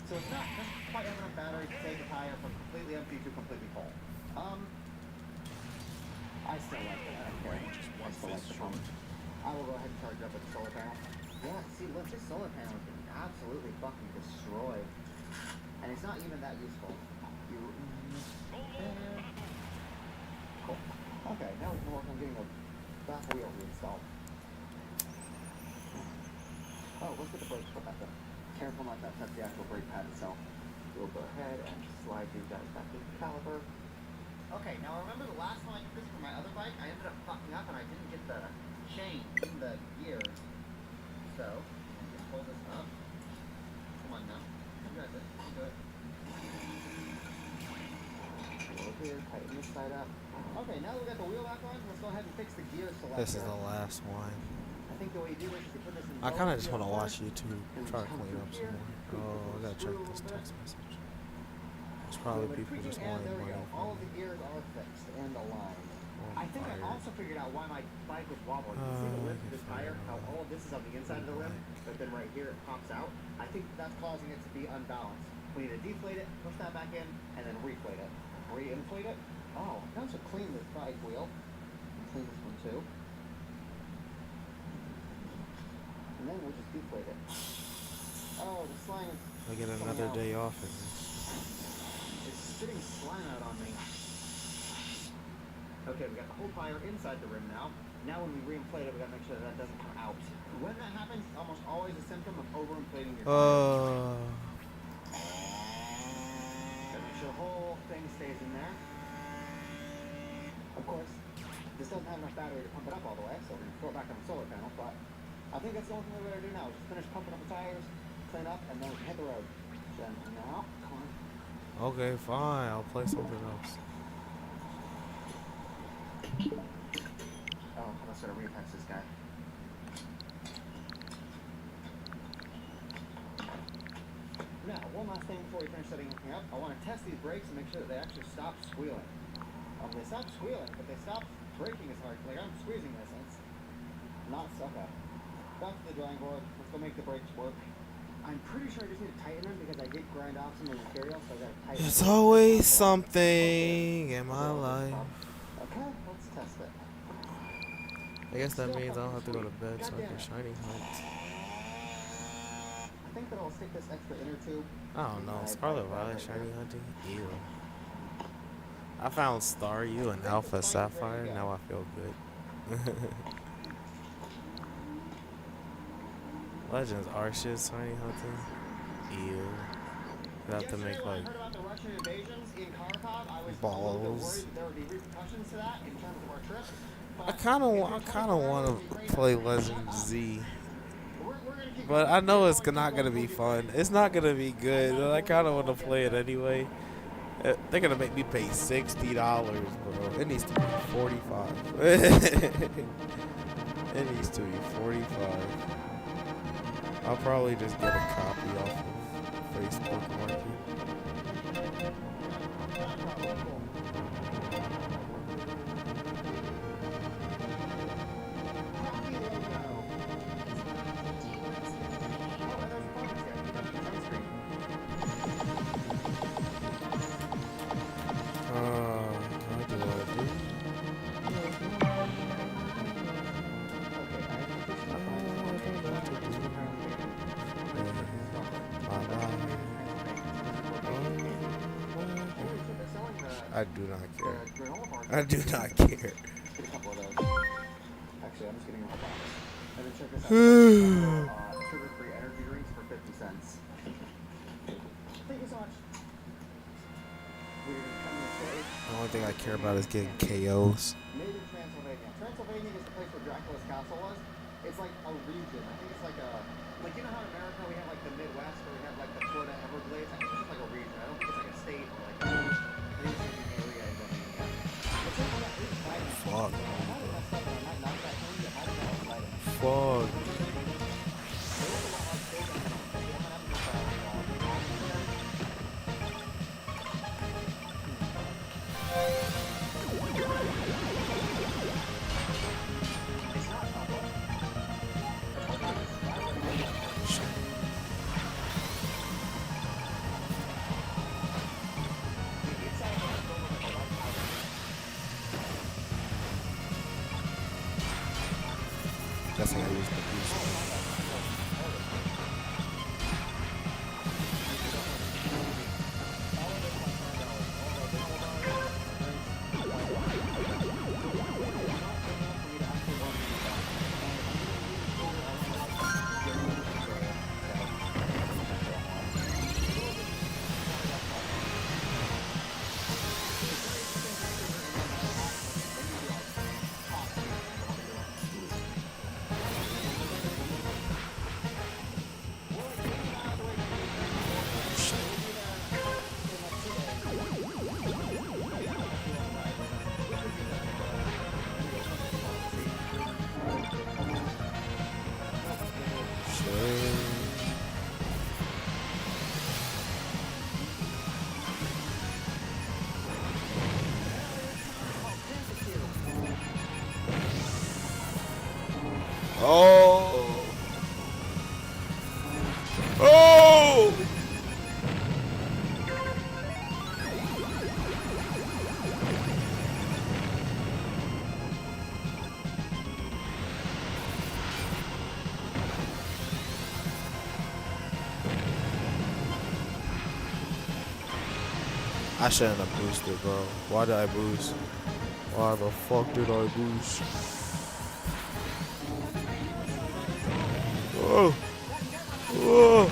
so it's not doesn't quite have enough battery to take a tire from completely empty to completely full. I still like it. I don't care. I still like the pump. I will go ahead and charge up with the solar panel. Yeah, see, look, this solar panel is being absolutely fucking destroyed. And it's not even that useful. Cool. Okay, now we can work on getting the back wheel reinstalled. Oh, let's get the brakes put back up. Careful not to touch the actual brake pad itself. We'll go ahead and slide these guys back to the caliper. Okay, now remember the last time I did this for my other bike, I ended up fucking up and I didn't get the chain in the gears. So, just pull this up. Come on now. You got this. You do it. Over here, tighten this side up. Okay, now that we got the wheel back on, let's go ahead and fix the gear selector. This is the last one. I think the way you do this is you put this in I kind of just gear want to watch first, YouTube, and try to come clean through up some here, more. Oh, I gotta check this text message. There's probably We're people tweaking, just and wanting there we money go. All of from the me. gears are fixed and aligned. Oh, I think I fire. also figured out why my bike was wobbling. You see the rim of this tire? How all of this is on the inside of the rim, but then right here it pops out. I think that's causing it to be unbalanced. We need to deflate it, push that back in, and then reflate it. Re-inflate it. Oh, I can also clean this bike wheel. And clean this one too. And then we'll just deflate it. Oh, the slime is I get coming another out. day off in this. It's spitting slime out on me. Okay, we got the whole tire inside the rim now. Now when we re-inflate it, we gotta make sure that doesn't come out. When that happens, it's almost always a symptom of overinflating your tire. Gotta make sure the whole thing stays in there. Of course, this doesn't have enough battery to pump it up all the way, so we're gonna throw it back on the solar panel, but I think that's the only thing we're gonna do now. Just finish pumping up the tires, clean up, and then we can hit the road. Then now, come on. Okay, fine. I'll play something else. just gotta reattach this guy. Now, one last thing before we finish setting everything up. I want to test these brakes and make sure that they actually stop squealing. They stop squealing, but they stop braking as hard. Like, I'm squeezing this, and it's not stuck up. Back to the drawing board. Let's go make the brakes work. I'm pretty sure I just need to tighten them because I did grind off some of the material, so I gotta tighten There's them. always something in my life. Okay, let's test it. I guess that means I don't have to go to bed so I can shiny hunt. I think that I'll stick this extra inner tube. I don't know. Scarlet Violet shiny hunting? Ew. I found Staryu and Alpha Sapphire. Now I feel good. Legends Arceus shiny hunting? Ew. You have to make like balls. I kind of want to play Legend Z, but I know it's not gonna be fun. It's not gonna be good, but I kind of want to play it anyway. They're gonna make me pay $60, bro. It needs to be $45. It needs to be $45. I'll probably just get a copy off of Facebook Market. What do I do? I do not care. I do not care. Get a couple of those. Actually, I'm just getting a whole box. And then check this out. Sugar-free energy drinks for 50 cents. Thank you so much. We're going to come to say The only thing I care about is getting KOs. maybe Transylvania. Transylvania is the place where Dracula's castle was. It's like a region. I think it's like a... Like, you know how in America we have like the Midwest where we have like the Florida Everglades? I think it's just like a region. I don't think it's like a state or like... Fuck. Fuck. Guessing I used the piece. Oh! Oh! I shouldn't have boosted, bro. Why did I boost? Why the fuck did I boost? Oh! Oh!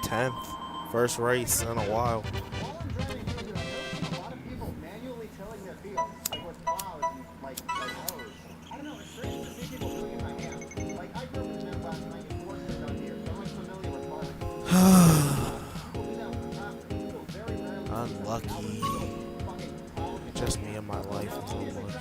10th. First race in a while. Unlucky. Just me and my life and so much.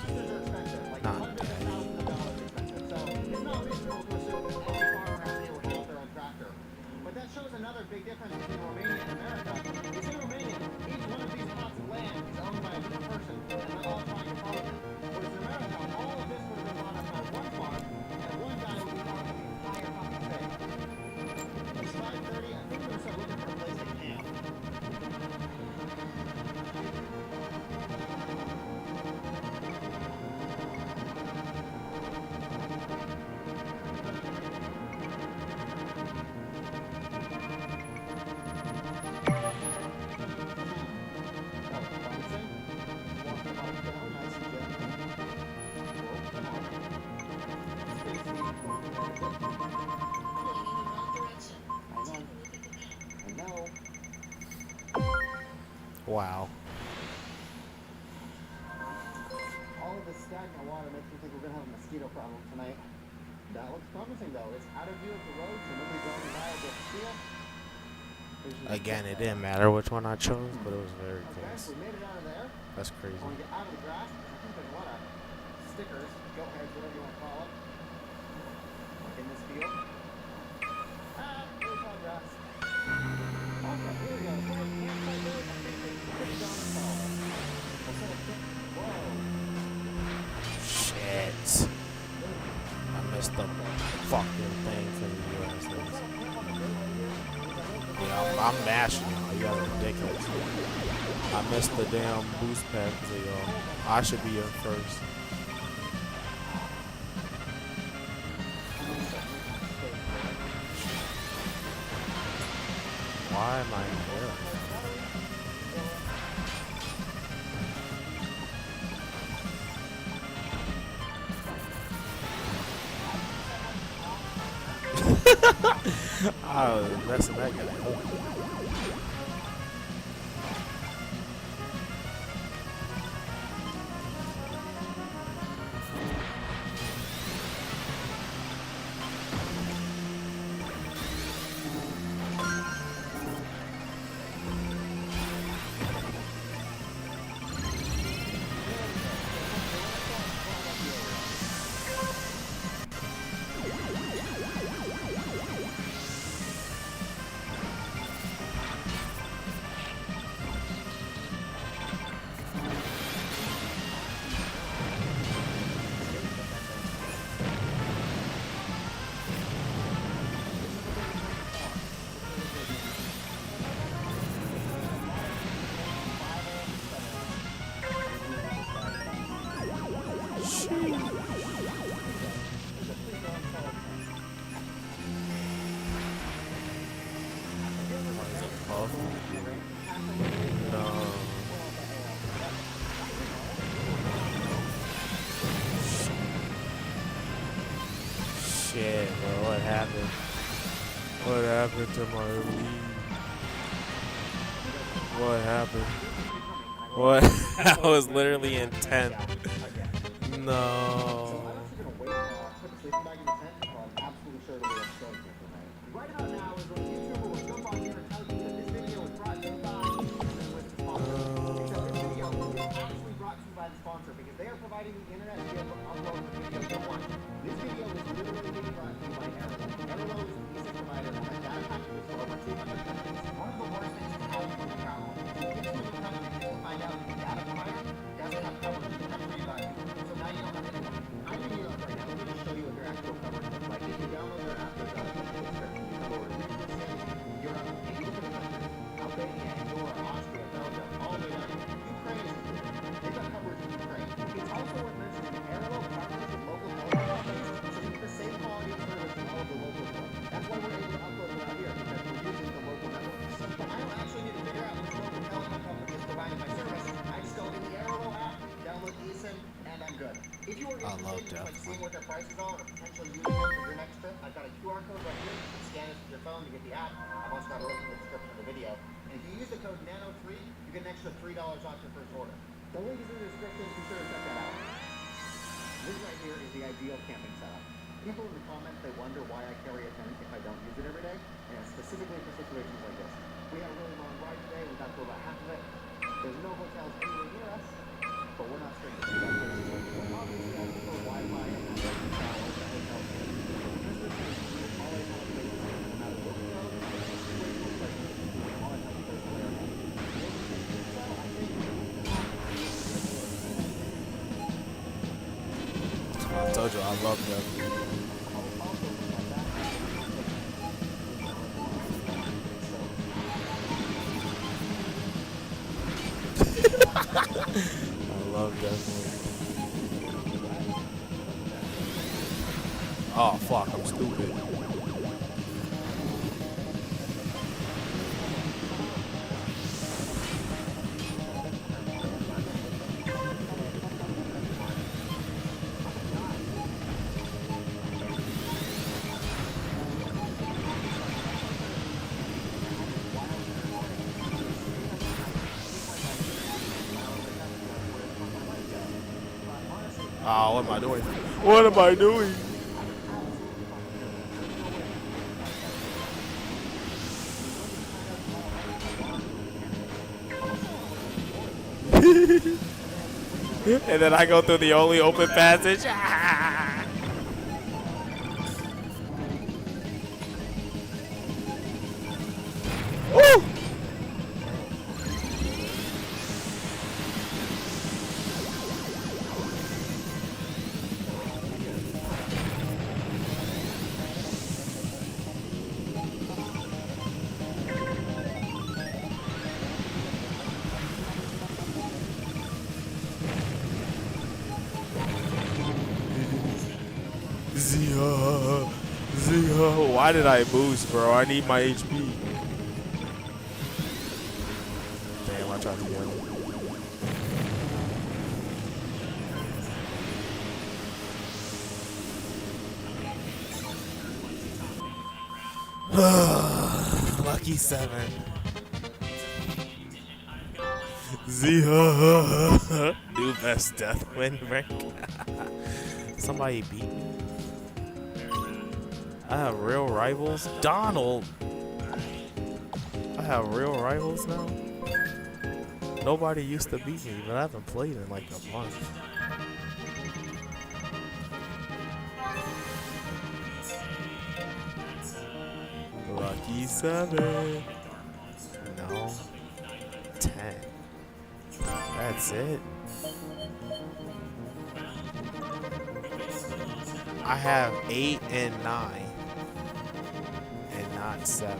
Wow. All of this stagnant water makes me think we're gonna have a mosquito problem tonight. That looks promising though. It's out of view of the road, so nobody's driving by with a steel. Again, it didn't matter which one I chose, but it was very Okay, close. we made it out of there. That's I crazy. want to get out of the grass. I think there's a lot of stickers, goat heads, whatever you want to call it. Like in this field. Really tall grass. Okay, here we go. So we can't play there. I think it's pretty darn tall. We'll set a kick. Whoa. Shit. I missed the fucking thing for the US. Yeah, I'm mashing y'all. You guys are ridiculous. I missed the damn boost pack for y'all. I should be in first. Why am I here? I was messing that guy up. No. Shit, bro, what happened? What happened to my lead? What happened? What? I was literally in 10th. No. Right about now is when YouTuber will jump on here and tell you that this video is brought to you by Except this video is actually brought to you by the sponsor because they are providing the internet to be able to upload the videos you want. This video is literally being brought to you by Arrow. Arrow is a music provider that has data packages for over 200 countries. One of the worst things to happen to the channel is to get to a new country and find out that the data provider doesn't have coverage in the country you're in. So now you don't have to. I'm in Europe right now. Let me show you what their actual coverage looks like. If you download their app, there's a description. You come over to Europe, and you look at the countries. Albania, Andorra, Austria, Belgium, all the way down here. Ukraine is included. They've got coverage in Ukraine. It's also worth mentioning that Arrow partners with local telephone companies, so we get the same quality of service in all of the local stuff. That's why we're able to upload it out here, because we're using the local networks. But I don't actually need to figure out which local telephone company is providing my service. I just go to the Arrow app, download eSIM, and I'm good. If you were interested in like seeing what their prices are or potentially using them for your next trip, I've got a QR code right here. You can scan it with your phone to get the app. I've also got a link in the description of the video. And if you use the code NANO3, you get an extra $3 off your first order. The link is in the description. Be sure to check that out. This right here is the ideal camping setup. People in the comments, they wonder why I carry a tent if I don't use it every day, and specifically for situations like this. We had a really long ride today. We got through about half of it. There's no hotels anywhere near us, but we're not strangers. We got places. Obviously, I prefer Wi-Fi and not regular towers that hotels can. This is all I have to do, no matter where we go, situational places. All I have to do is layer it. So I think I told you I love them. I love that movie. Oh fuck, I'm stupid. Oh, what am I doing? What am I doing? And then I go through the only open passage. Woo! Zia. Why did I boost, bro? I need my HP. Damn, I tried to get him. Lucky 7. Zia. New best death win rank. Somebody beat me. I have real rivals. Donald. I have real rivals now. Nobody used to beat me, but I haven't played in like a month. Lucky 7. No. 10. That's it. I have 8 and 9. And not 7.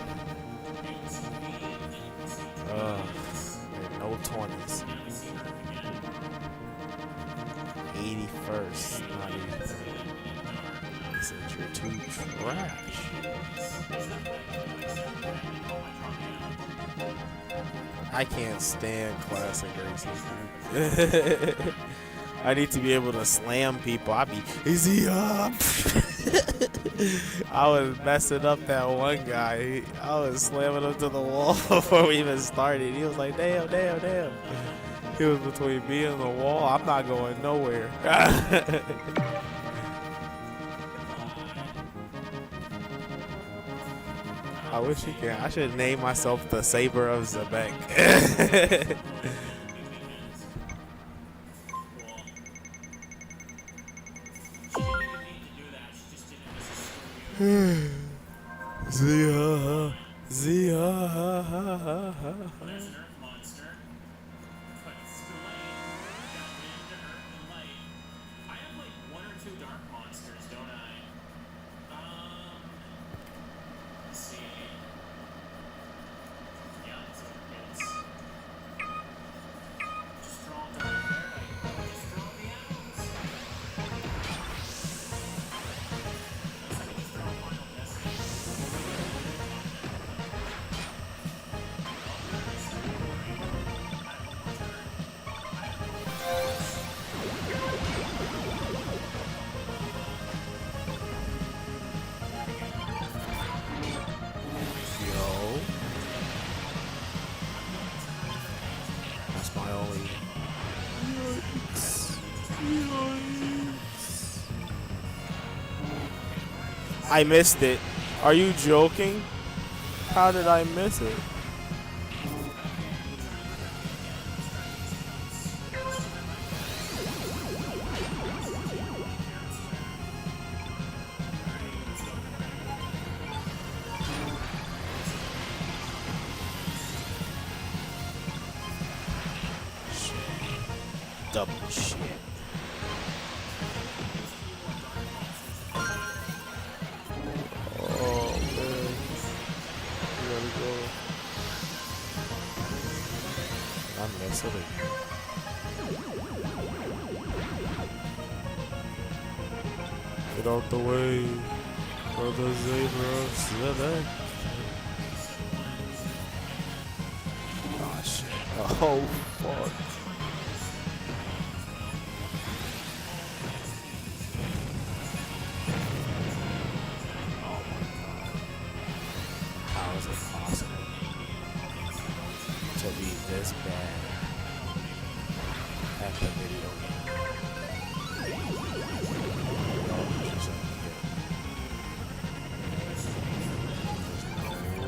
And no 20s. 81st, not 83rd. He said you're too trash. I can't stand classic races. I need to be able to slam people. Is he up? I was messing up that one guy. I was slamming him to the wall before we even started. He was like, damn. He was between me and the wall. I'm not going nowhere. I wish he could. I should name myself the Saber of Zebek. Zia. Monster. But it's too late. Got wind, earth, and light. I have like 1 or 2 dark monsters, don't I? Let's see. Yeah, that's what it is. Just draw dark there. Just draw the owls. Just draw Final Destiny. Yo. That's my only. I missed it. Are you joking? How did I miss it? Double shit. Oh man. We gotta go. I messed it up. Get out the way. Brother Zebra. Zebra. Oh shit. Oh fuck. How is it possible to be this bad at the video game?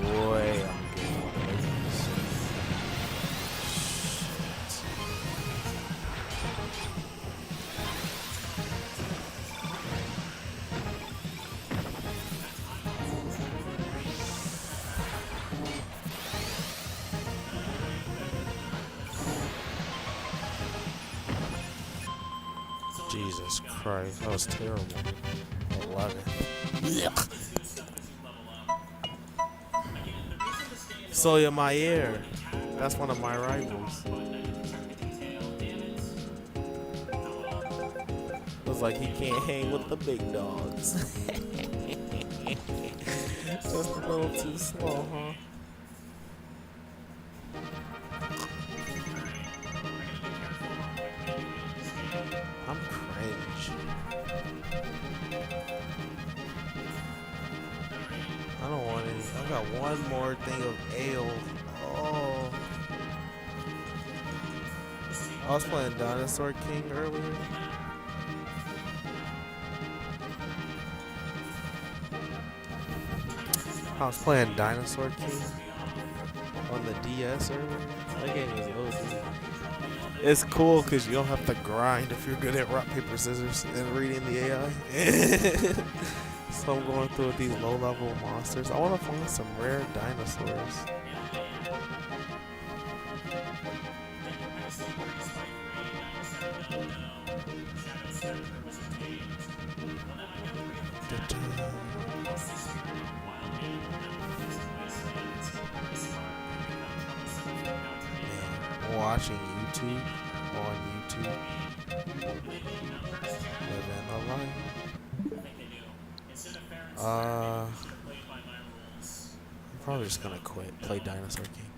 Way I'm getting away from this. Jesus Christ, that was terrible. 11. Soya Mayer. That's one of my rivals. Looks like he can't hang with the big dogs. Just a little too slow, huh? I'm cringe. I don't want any. I got one more thing of ale. Oh. I was playing Dinosaur King earlier. I was playing Dinosaur King on the DS earlier. That game is OP. It's cool because you don't have to grind if you're good at rock, paper, scissors and reading the AI. So I'm going through with these low-level monsters. I want to find some rare dinosaurs. Man, watching YouTube on YouTube. Living a life. I'm probably just gonna quit. Play Dinosaur King.